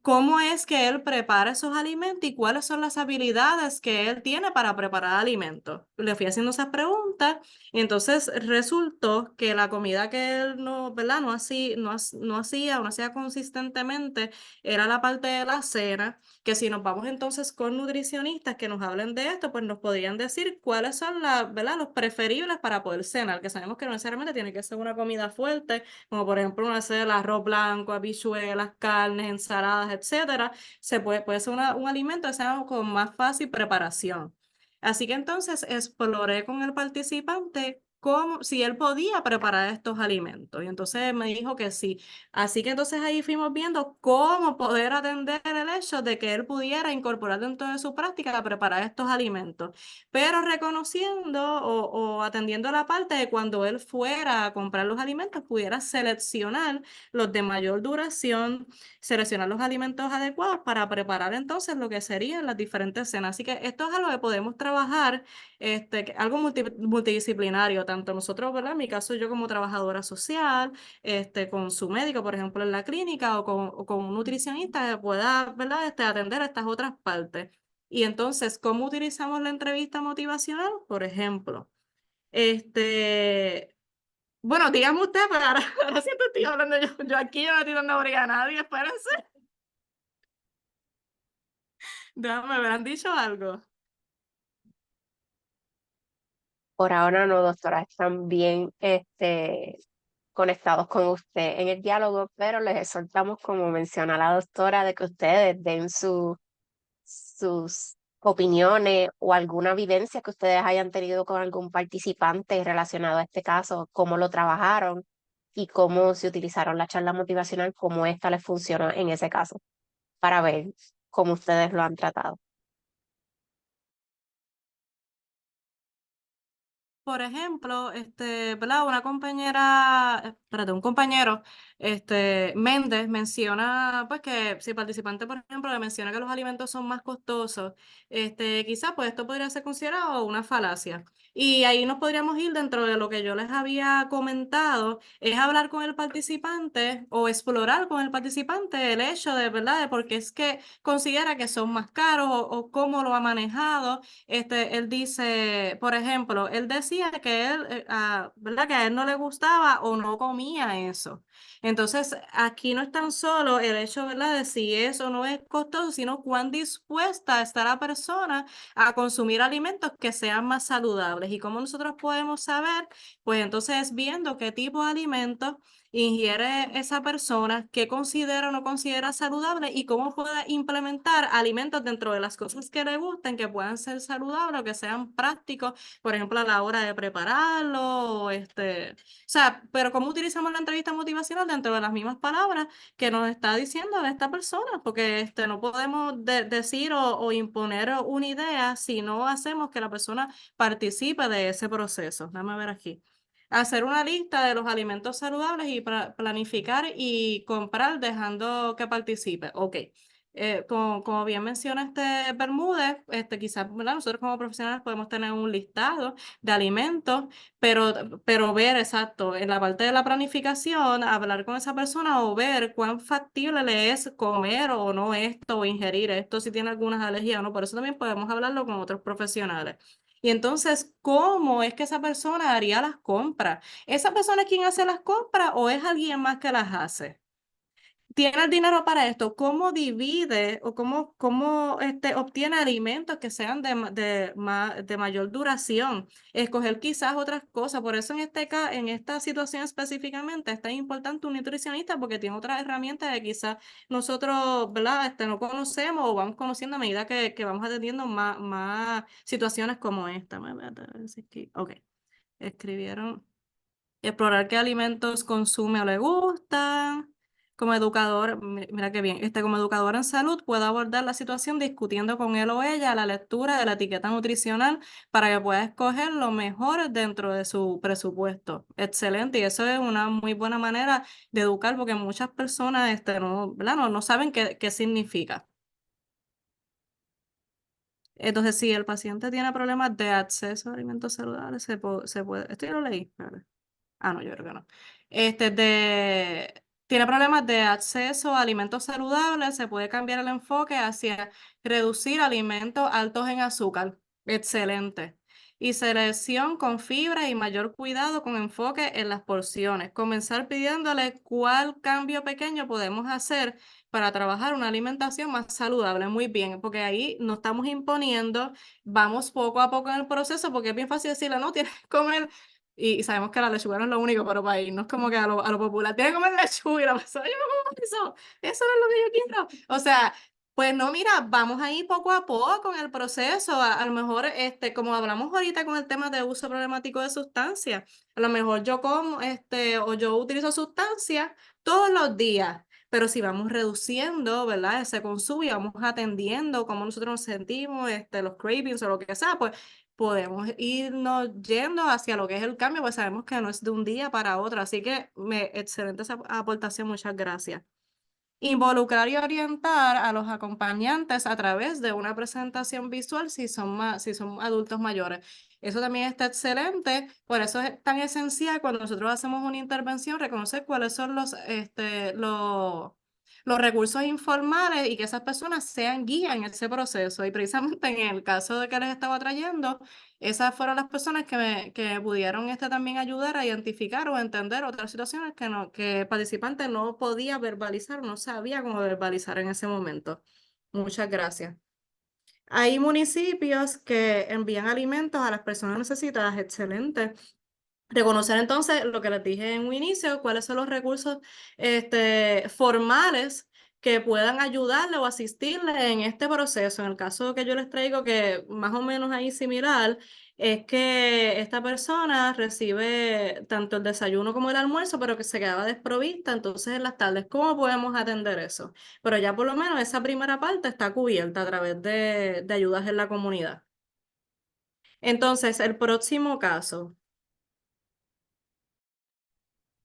cómo es que él prepara esos alimentos y cuáles son las habilidades que él tiene para preparar alimentos. Le fui haciendo esas preguntas y entonces resultó que la comida que él no, ¿verdad? No hacía consistentemente era la parte de la cena, que si nos vamos entonces con nutricionistas que nos hablen de esto, pues nos podrían decir cuáles son ¿verdad? Los preferibles para poder cenar, que sabemos que no necesariamente tiene que ser una comida fuerte, como por ejemplo el arroz blanco, habichuelas, carnes, ensaladas, etcétera. Puede ser un alimento que sea con más fácil preparación. Así que entonces exploré con el participante si él podía preparar estos alimentos. Y entonces me dijo que sí. Así que entonces ahí fuimos viendo cómo poder atender el hecho de que él pudiera incorporar dentro de su práctica preparar estos alimentos, pero reconociendo o atendiendo la parte de cuando él fuera a comprar los alimentos, pudiera seleccionar los de mayor duración, seleccionar los alimentos adecuados para preparar entonces lo que serían las diferentes cenas. Así que esto es algo que podemos trabajar, algo multidisciplinario, tanto nosotros, ¿verdad? En mi caso, yo como trabajadora social, con su médico, por ejemplo, en la clínica, o con un nutricionista que pueda, ¿verdad? Atender estas otras partes. Y entonces, ¿cómo utilizamos la entrevista motivacional? Por ejemplo, bueno, dígame usted, pero ahora siento que estoy hablando yo aquí, yo no estoy dando briga a nadie, espérense. Déjame, ¿me habrán dicho algo? Por ahora no, doctora, están bien conectados con usted en el diálogo, pero les exhortamos, como menciona la doctora, de que ustedes den sus opiniones o alguna vivencia que ustedes hayan tenido con algún participante relacionado a este caso, cómo lo trabajaron y cómo se utilizaron la charla motivacional, cómo esta les funcionó en ese caso, para ver cómo ustedes lo han tratado. Por ejemplo, ¿verdad? Una compañera, espérate, un compañero, Méndez, menciona, pues, que si el participante, por ejemplo, le menciona que los alimentos son más costosos, quizás, pues, esto podría ser considerado una falacia. Y ahí nos podríamos ir dentro de lo que yo les había comentado, es hablar con el participante o explorar con el participante el hecho de, ¿verdad?, de por qué es que considera que son más caros o cómo lo ha manejado. Él dice, por ejemplo, él decía que él, ¿verdad? Que a él no le gustaba o no comía eso. Entonces, aquí no es tan solo el hecho, ¿verdad? De si es o no es costoso, sino cuán dispuesta está la persona a consumir alimentos que sean más saludables. ¿Y cómo nosotros podemos saber? Pues entonces viendo qué tipo de alimentos ingiere esa persona, qué considera o no considera saludable y cómo puede implementar alimentos dentro de las cosas que le gusten, que puedan ser saludables o que sean prácticos, por ejemplo, a la hora de prepararlo, o sea, pero cómo utilizamos la entrevista motivacional dentro de las mismas palabras que nos está diciendo esta persona, porque no podemos decir o imponer una idea si no hacemos que la persona participe de ese proceso. Déjame ver aquí. Hacer una lista de los alimentos saludables y planificar y comprar dejando que participe. Ok. Como bien menciona Bermúdez, quizás, ¿verdad? Nosotros como profesionales podemos tener un listado de alimentos, pero ver exacto en la parte de la planificación, hablar con esa persona o ver cuán factible le es comer o no esto o ingerir esto, si tiene algunas alergias o no. Por eso también podemos hablarlo con otros profesionales. Y entonces, ¿cómo es que esa persona haría las compras? ¿Esa persona es quien hace las compras o es alguien más que las hace? ¿Tiene el dinero para esto? ¿Cómo divide o cómo obtiene alimentos que sean de mayor duración? Escoger quizás otras cosas. Por eso en esta situación específicamente es tan importante un nutricionista porque tiene otras herramientas que quizás nosotros, ¿verdad? No conocemos o vamos conociendo a medida que vamos atendiendo más situaciones como esta. Ok, escribieron. Explorar qué alimentos consume o le gustan. Como educador, mira qué bien, como educador en salud puedo abordar la situación discutiendo con él o ella la lectura de la etiqueta nutricional para que pueda escoger lo mejor dentro de su presupuesto. Excelente, y eso es una muy buena manera de educar porque muchas personas no, ¿verdad? No saben qué significa. Entonces, si el paciente tiene problemas de acceso a alimentos saludables, se puede, esto ya lo leí. No, yo creo que no. Tiene problemas de acceso a alimentos saludables, se puede cambiar el enfoque hacia reducir alimentos altos en azúcar. Excelente. Y selección con fibra y mayor cuidado con enfoque en las porciones. Comenzar pidiéndole cuál cambio pequeño podemos hacer para trabajar una alimentación más saludable. Muy bien, porque ahí no estamos imponiendo, vamos poco a poco en el proceso, porque es bien fácil decirle, no, tienes que comer. Y sabemos que la lechuga no es lo único, pero para irnos como que a lo popular, tiene que comer lechuga y la persona, yo no como eso no es lo que yo quiero. O sea, pues no, mira, vamos a ir poco a poco en el proceso. A lo mejor, como hablamos ahorita con el tema de uso problemático de sustancias, a lo mejor yo como, o yo utilizo sustancias todos los días. Pero si vamos reduciendo, ¿verdad? Ese consumo y vamos atendiendo cómo nosotros nos sentimos, los cravings o lo que sea, pues podemos irnos yendo hacia lo que es el cambio, pues sabemos que no es de un día para otro. Así que excelente esa aportación, muchas gracias. Involucrar y orientar a los acompañantes a través de una presentación visual si son adultos mayores. Eso también está excelente, por eso es tan esencial cuando nosotros hacemos una intervención, reconocer cuáles son los recursos informales y que esas personas sean guía en ese proceso. Y precisamente en el caso de que les estaba trayendo, esas fueron las personas que pudieron también ayudar a identificar o entender otras situaciones que el participante no podía verbalizar, no sabía cómo verbalizar en ese momento. Muchas gracias. Hay municipios que envían alimentos a las personas necesitadas. Excelente. Reconocer entonces lo que les dije en un inicio, cuáles son los recursos formales que puedan ayudarle o asistirle en este proceso. En el caso que yo les traigo, que más o menos ahí similar, es que esta persona recibe tanto el desayuno como el almuerzo, pero que se quedaba desprovista, entonces en las tardes, ¿cómo podemos atender eso? Pero ya por lo menos esa primera parte está cubierta a través de ayudas en la comunidad. Entonces, el próximo caso.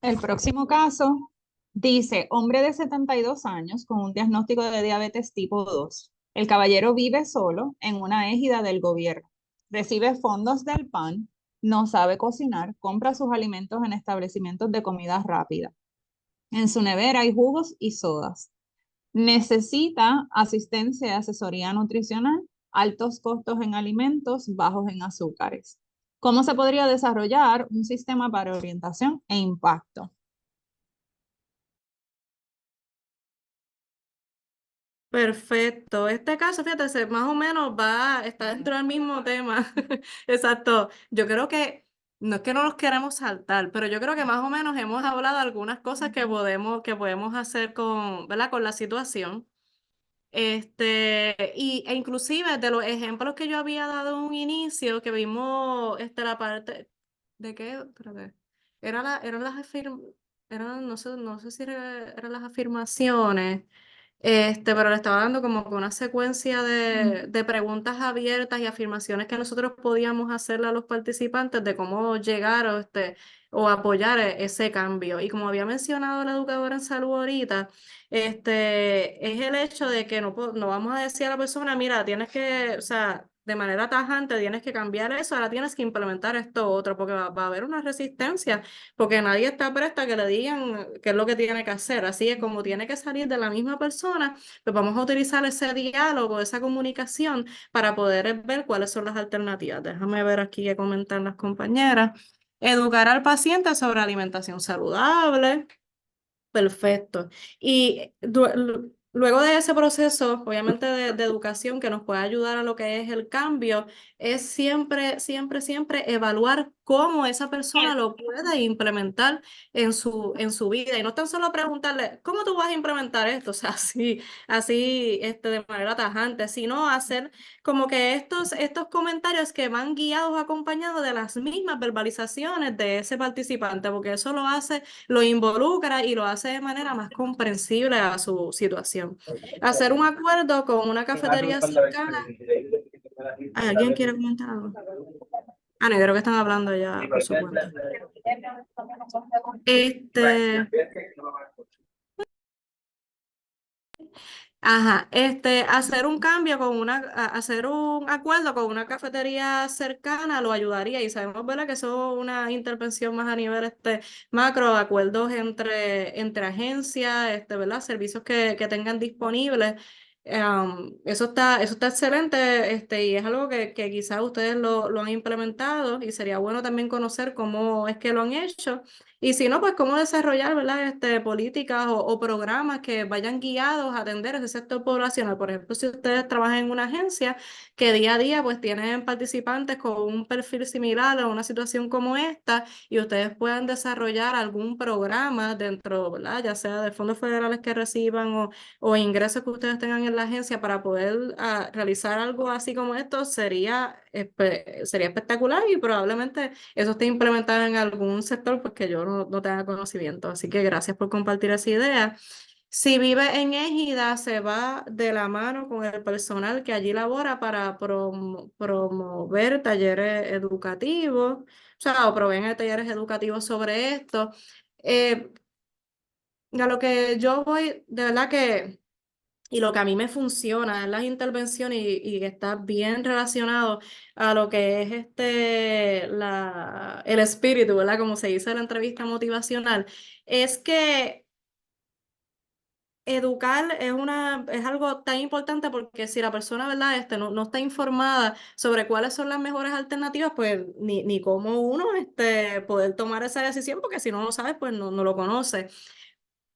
El próximo caso dice, hombre de 72 años con un diagnóstico de diabetes tipo 2. El caballero vive solo en una égida del gobierno. Recibe fondos del PAN, no sabe cocinar, compra sus alimentos en establecimientos de comida rápida. En su nevera hay jugos y sodas. Necesita asistencia y asesoría nutricional, altos costos en alimentos, bajos en azúcares. ¿Cómo se podría desarrollar un sistema para orientación e impacto? Perfecto. Este caso, fíjate, más o menos está dentro del mismo tema. Exacto. Yo creo que, no es que no nos queremos saltar, pero yo creo que más o menos hemos hablado algunas cosas que podemos hacer ¿verdad? Con la situación. E inclusive de los ejemplos que yo había dado en un inicio, que vimos la parte de qué, espérate, eran las no sé si eran las afirmaciones. Pero le estaba dando como que una secuencia de preguntas abiertas y afirmaciones que nosotros podíamos hacerle a los participantes de cómo llegar o apoyar ese cambio. Y como había mencionado la educadora en salud ahorita, es el hecho de que no vamos a decir a la persona, mira, tienes que, o sea, de manera tajante tienes que cambiar eso, ahora tienes que implementar esto otro, porque va a haber una resistencia, porque nadie está presto a que le digan qué es lo que tiene que hacer. Así que como tiene que salir de la misma persona, pues vamos a utilizar ese diálogo, esa comunicación para poder ver cuáles son las alternativas. Déjame ver aquí qué comentan las compañeras. Educar al paciente sobre alimentación saludable. Perfecto. Y luego de ese proceso, obviamente de educación que nos puede ayudar a lo que es el cambio, es siempre, siempre, siempre evaluar cómo esa persona lo puede implementar en su vida. Y no tan solo preguntarle, ¿cómo tú vas a implementar esto? O sea, así de manera tajante, sino hacer como que estos comentarios que van guiados, acompañados de las mismas verbalizaciones de ese participante, porque eso lo involucra y lo hace de manera más comprensible a su situación. Hacer un acuerdo con una cafetería cercana. ¿Alguien quiere comentar algo? Ah, no, creo que están hablando ya por su cuenta. Ajá, hacer un cambio hacer un acuerdo con una cafetería cercana lo ayudaría y sabemos, ¿verdad? Que eso es una intervención más a nivel macro, acuerdos entre agencias, ¿verdad? Servicios que tengan disponibles. Eso está excelente, y es algo que quizás ustedes lo han implementado y sería bueno también conocer cómo es que lo han hecho. Y si no, pues cómo desarrollar, ¿verdad? Políticas o programas que vayan guiados a atender ese sector poblacional. Por ejemplo, si ustedes trabajan en una agencia que día a día pues tienen participantes con un perfil similar a una situación como esta y ustedes puedan desarrollar algún programa dentro, ¿verdad? Ya sea de fondos federales que reciban o ingresos que ustedes tengan en la agencia para poder realizar algo así como esto, sería espectacular y probablemente eso esté implementado en algún sector pues que yo no tenga conocimiento. Así que gracias por compartir esa idea. Si vive en Égida, se va de la mano con el personal que allí labora para promover talleres educativos, o sea, o proveen talleres educativos sobre esto. A lo que yo voy, de verdad que y lo que a mí me funciona en las intervenciones y que está bien relacionado a lo que es el espíritu, ¿verdad? Como se dice en la entrevista motivacional, es que educar es algo tan importante porque si la persona, ¿verdad? No está informada sobre cuáles son las mejores alternativas, pues ni cómo uno poder tomar esa decisión, porque si no lo sabes, pues no lo conoce.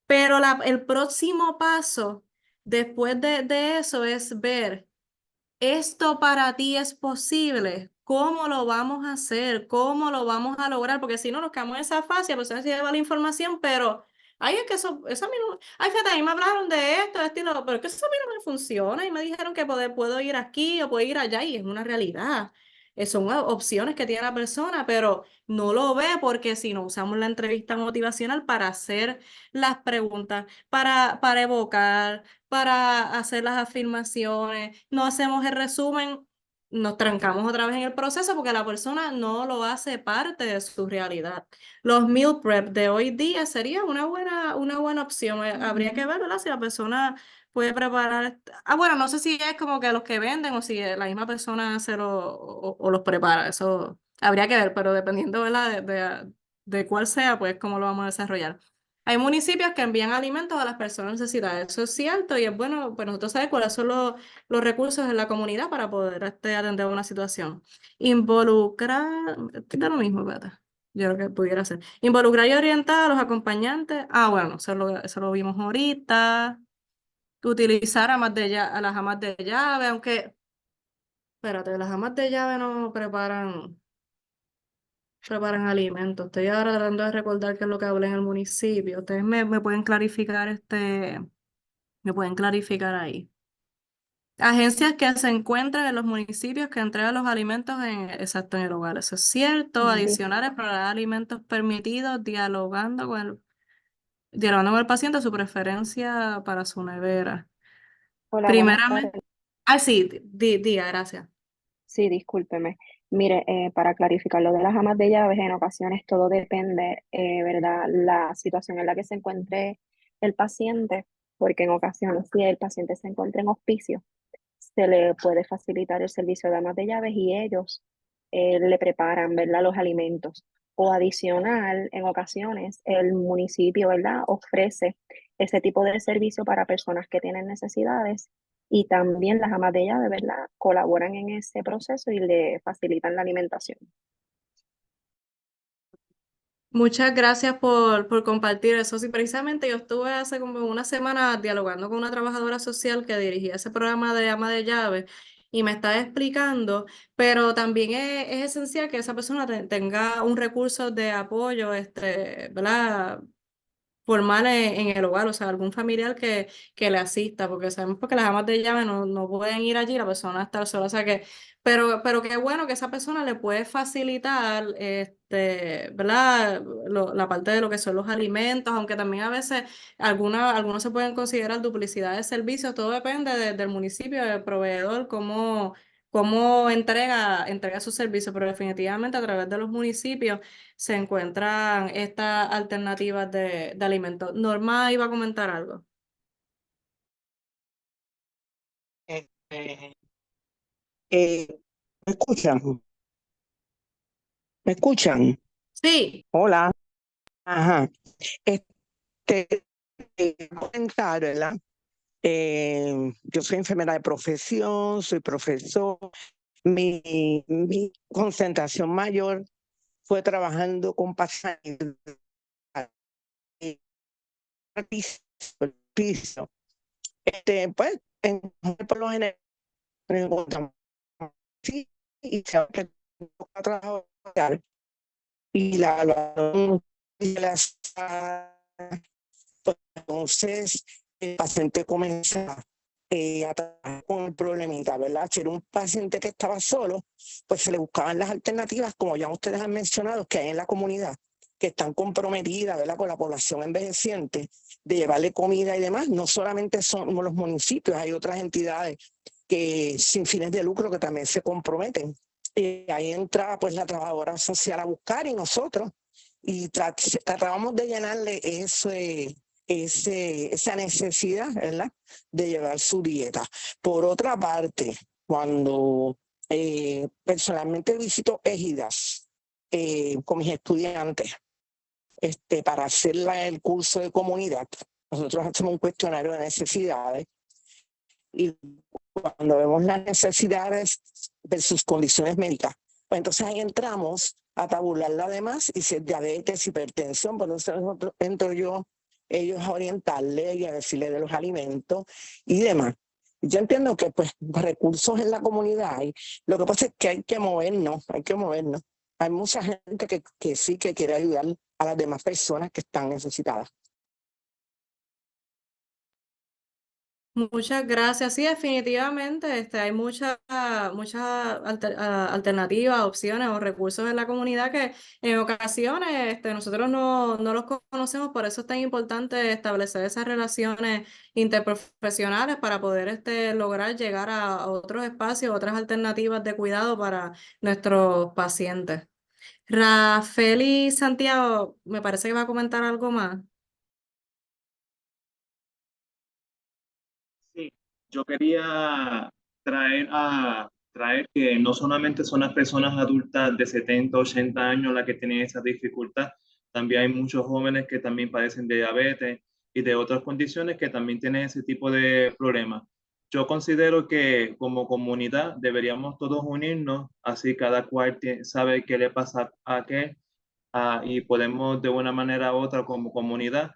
Pero el próximo paso después de eso es ver, ¿esto para ti es posible? ¿Cómo lo vamos a hacer? ¿Cómo lo vamos a lograr? Porque si no nos quedamos en esa fase, la persona se lleva la información, pero Ay, es que eso a mí no, ay, fíjate, a mí me hablaron de esto, de estilo, pero es que eso a mí no me funciona y me dijeron que puedo ir aquí o puedo ir allá y es una realidad. Son opciones que tiene la persona, pero no lo ve porque si no usamos la entrevista motivacional para hacer las preguntas, para evocar, para hacer las afirmaciones, no hacemos el resumen, nos trancamos otra vez en el proceso porque la persona no lo hace parte de su realidad. Los meal prep de hoy día sería una buena opción. Habría que ver, ¿verdad? Si la persona puede preparar. Bueno, no sé si es como que los que venden o si la misma persona o los prepara. Eso habría que ver, pero dependiendo, ¿verdad? De cuál sea, pues cómo lo vamos a desarrollar. Hay municipios que envían alimentos a las personas necesitadas. Eso es cierto y es bueno, pues nosotros sabemos cuáles son los recursos en la comunidad para poder atender una situación. Involucrar, es lo mismo, ¿verdad? Yo creo que pudiera ser. Involucrar y orientar a los acompañantes. Bueno, eso lo vimos ahorita. Utilizar a las amas de llave, aunque, espérate, las amas de llave no preparan alimentos. Estoy ahora tratando de recordar qué es lo que hablé en el municipio. Ustedes me pueden clarificar me pueden clarificar ahí. Agencias que se encuentran en los municipios que entregan los alimentos exacto, en el hogar. Eso es cierto. Adicional, explorar alimentos permitidos, dialogando con el paciente su preferencia para su nevera. Hola, buenas Primeramente, tardes. sí, diga, gracias. Sí, discúlpeme. Mire, para clarificar lo de las amas de llaves, en ocasiones todo depende, ¿verdad? La situación en la que se encuentre el paciente, porque en ocasiones si el paciente se encuentra en hospicio, se le puede facilitar el servicio de amas de llaves y ellos le preparan, ¿verdad? Los alimentos. O adicional, en ocasiones el municipio, ¿verdad? Ofrece ese tipo de servicio para personas que tienen necesidades y también las amas de llave, ¿verdad? Colaboran en ese proceso y le facilitan la alimentación. Muchas gracias por compartir eso. Sí, precisamente yo estuve hace como una semana dialogando con una trabajadora social que dirigía ese programa de ama de llave y me estaba explicando, pero también es esencial que esa persona tenga un recurso de apoyo, ¿verdad? Formal en el hogar, o sea, algún familiar que le asista, porque sabemos que las amas de llave no pueden ir allí, la persona está sola, o sea que, pero qué bueno que esa persona le puede facilitar, ¿verdad? La parte de lo que son los alimentos, aunque también a veces algunos se pueden considerar duplicidad de servicios, todo depende del municipio, del proveedor, cómo entrega sus servicios, pero definitivamente a través de los municipios se encuentran estas alternativas de alimentos. Norma iba a comentar algo. Eh, eh, ¿Me escuchan? ¿Me escuchan? Sí, Hola. Ajá. Comentar, ¿verdad? Yo soy enfermera de profesión, soy profesor. Mi concentración mayor fue trabajando con pacientes al piso. Pues, por lo general, encontramos sí, y se que trabajo social y la evaluación de las pues, entonces el paciente comienza a trabajar con el problemita, ¿verdad? Si era un paciente que estaba solo, pues se le buscaban las alternativas, como ya ustedes han mencionado, que hay en la comunidad, que están comprometidas, ¿verdad?, con la población envejeciente, de llevarle comida y demás. No solamente son los municipios, hay otras entidades que sin fines de lucro que también se comprometen. Y ahí entra pues la trabajadora social a buscar y nosotros, y tratábamos de llenarle esa necesidad, ¿verdad?, de llevar su dieta. Por otra parte, cuando personalmente visito égidas con mis estudiantes para hacer el curso de comunidad, nosotros hacemos un cuestionario de necesidades y cuando vemos las necesidades versus condiciones médicas, pues entonces ahí entramos a tabular lo demás y si es diabetes, hipertensión, por eso entro yo, ellos a orientarle y a decirle de los alimentos y demás. Yo entiendo que pues recursos en la comunidad hay. Lo que pasa es que hay que movernos. Hay mucha gente que sí que quiere ayudar a las demás personas que están necesitadas. Muchas gracias. Sí, definitivamente, hay muchas alternativas, opciones o recursos en la comunidad que en ocasiones nosotros no los conocemos, por eso es tan importante establecer esas relaciones interprofesionales para poder lograr llegar a otros espacios, otras alternativas de cuidado para nuestros pacientes. Rafeli Santiago, me parece que va a comentar algo más. Sí, yo quería traer que no solamente son las personas adultas de 70, 80 años las que tienen esa dificultad, también hay muchos jóvenes que también padecen de diabetes y de otras condiciones que también tienen ese tipo de problemas. Yo considero que como comunidad deberíamos todos unirnos, así cada cual sabe qué le pasa a qué, y podemos de una manera u otra como comunidad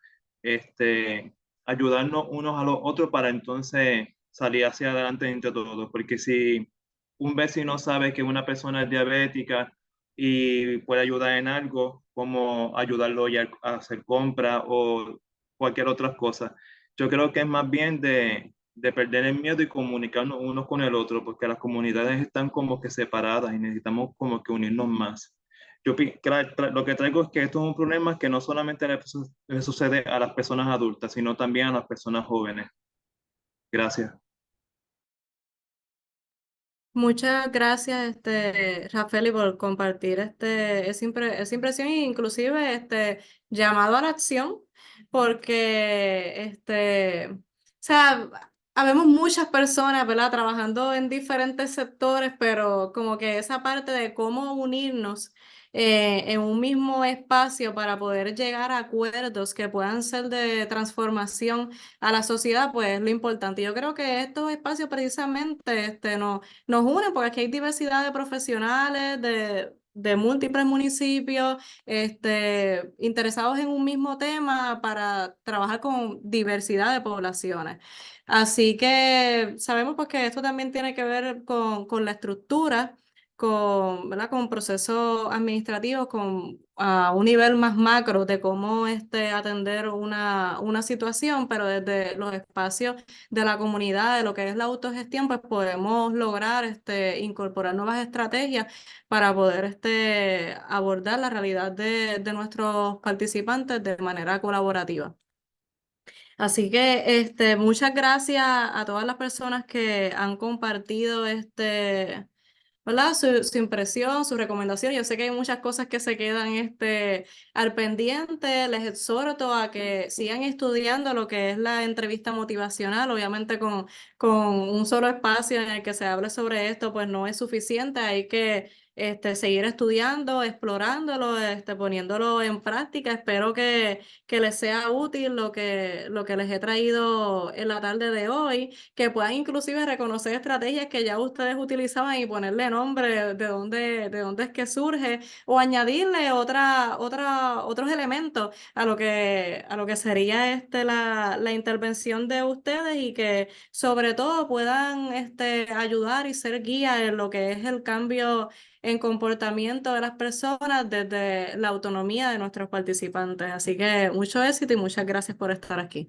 ayudarnos unos a los otros para entonces salir hacia adelante entre todos. Porque si un vecino sabe que una persona es diabética y puede ayudar en algo, como ayudarlo ya a hacer compras o cualquier otra cosa, yo creo que es más bien de perder el miedo y comunicarnos unos con el otro, porque las comunidades están como que separadas y necesitamos como que unirnos más. Lo que traigo es que esto es un problema que no solamente le sucede a las personas adultas, sino también a las personas jóvenes. Gracias. Muchas gracias, Rafael, por compartir esa impresión e inclusive llamado a la acción, porque o sea, habemos muchas personas, ¿verdad?, trabajando en diferentes sectores, pero como que esa parte de cómo unirnos en un mismo espacio para poder llegar a acuerdos que puedan ser de transformación a la sociedad, pues es lo importante. Yo creo que estos espacios precisamente nos unen porque aquí hay diversidad de profesionales de múltiples municipios interesados en un mismo tema para trabajar con diversidad de poblaciones. Así que sabemos pues que esto también tiene que ver con la estructura, ¿verdad?, con procesos administrativos, a un nivel más macro de cómo atender una situación, pero desde los espacios de la comunidad, de lo que es la autogestión, pues podemos lograr incorporar nuevas estrategias para poder abordar la realidad de nuestros participantes de manera colaborativa. Así que muchas gracias a todas las personas que han compartido ¿verdad?, su impresión, su recomendación. Yo sé que hay muchas cosas que se quedan al pendiente. Les exhorto a que sigan estudiando lo que es la entrevista motivacional. Obviamente con un solo espacio en el que se hable sobre esto, pues no es suficiente. Hay que seguir estudiando, explorándolo, poniéndolo en práctica. Espero que les sea útil lo que les he traído en la tarde de hoy, que puedan inclusive reconocer estrategias que ya ustedes utilizaban y ponerle nombre de dónde es que surge, o añadirle otros elementos a lo que sería la intervención de ustedes, y que sobre todo puedan ayudar y ser guía en lo que es el cambio en comportamiento de las personas desde la autonomía de nuestros participantes. Así que mucho éxito y muchas gracias por estar aquí.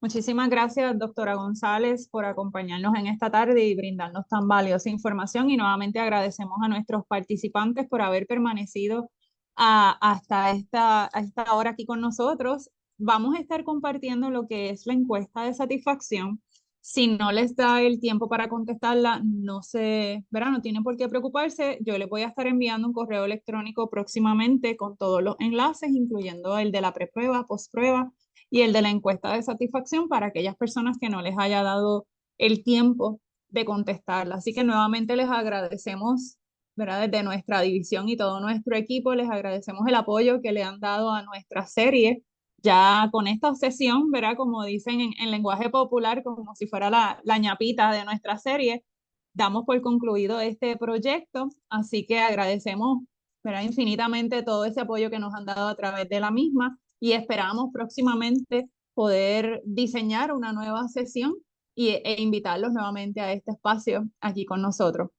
Muchísimas gracias, doctora González, por acompañarnos en esta tarde y brindarnos tan valiosa información. Y nuevamente agradecemos a nuestros participantes por haber permanecido hasta esta hora aquí con nosotros. Vamos a estar compartiendo lo que es la encuesta de satisfacción. Si no les da el tiempo para contestarla, no tienen por qué preocuparse. Yo les voy a estar enviando un correo electrónico próximamente con todos los enlaces, incluyendo el de la preprueba, postprueba y el de la encuesta de satisfacción para aquellas personas que no les haya dado el tiempo de contestarla. Así que nuevamente les agradecemos, ¿verdad?, desde nuestra división y todo nuestro equipo, les agradecemos el apoyo que le han dado a nuestra serie. Ya con esta sesión, ¿verdad?, como dicen en lenguaje popular, como si fuera la ñapita de nuestra serie, damos por concluido este proyecto. Así que agradecemos, ¿verdad?, infinitamente todo ese apoyo que nos han dado a través de la misma, y esperamos próximamente poder diseñar una nueva sesión e invitarlos nuevamente a este espacio aquí con nosotros.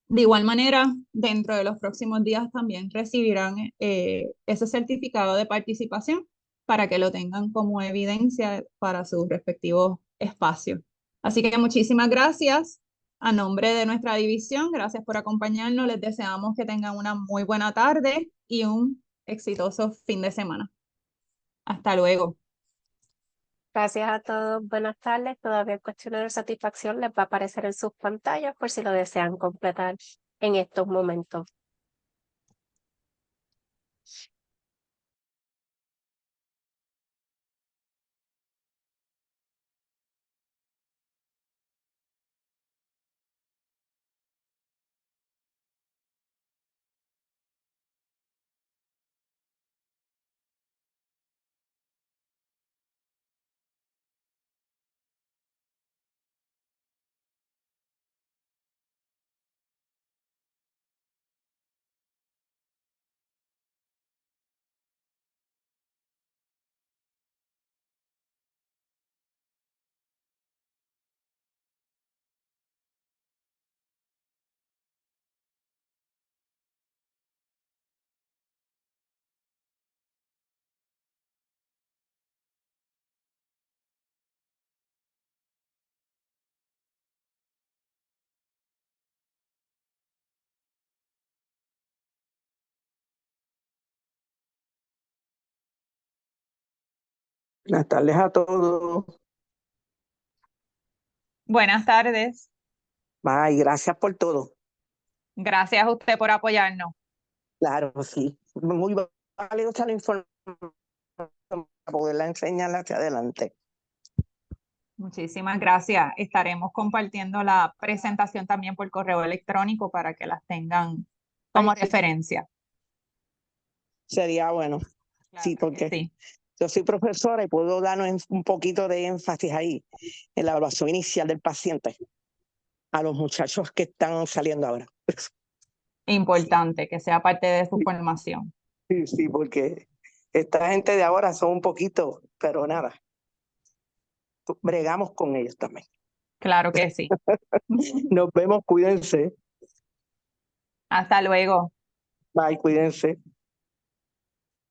De igual manera, dentro de los próximos días también recibirán ese certificado de participación para que lo tengan como evidencia para sus respectivos espacios. Así que muchísimas gracias. A nombre de nuestra división, gracias por acompañarnos. Les deseamos que tengan una muy buena tarde y un exitoso fin de semana. Hasta luego. Gracias a todos, buenas tardes. Todavía el cuestionario de satisfacción les va a aparecer en sus pantallas por si lo desean completar en estos momentos. Buenas tardes a todos. Buenas tardes. Bye, gracias por todo. Gracias a usted por apoyarnos. Claro, sí. Muy valiosa la información para poderla enseñar hacia adelante. Muchísimas gracias. Estaremos compartiendo la presentación también por correo electrónico para que las tengan como referencia. Sería bueno. Sí, Claro que porque sí. yo soy profesora y puedo dar un poquito de énfasis ahí en la evaluación inicial del paciente a los muchachos que están saliendo ahora. Importante que sea parte de su formación. Sí, sí, porque esta gente de ahora son un poquito, pero nada, bregamos con ellos también. Claro que sí. Nos vemos, cuídense. Hasta luego. Bye, cuídense.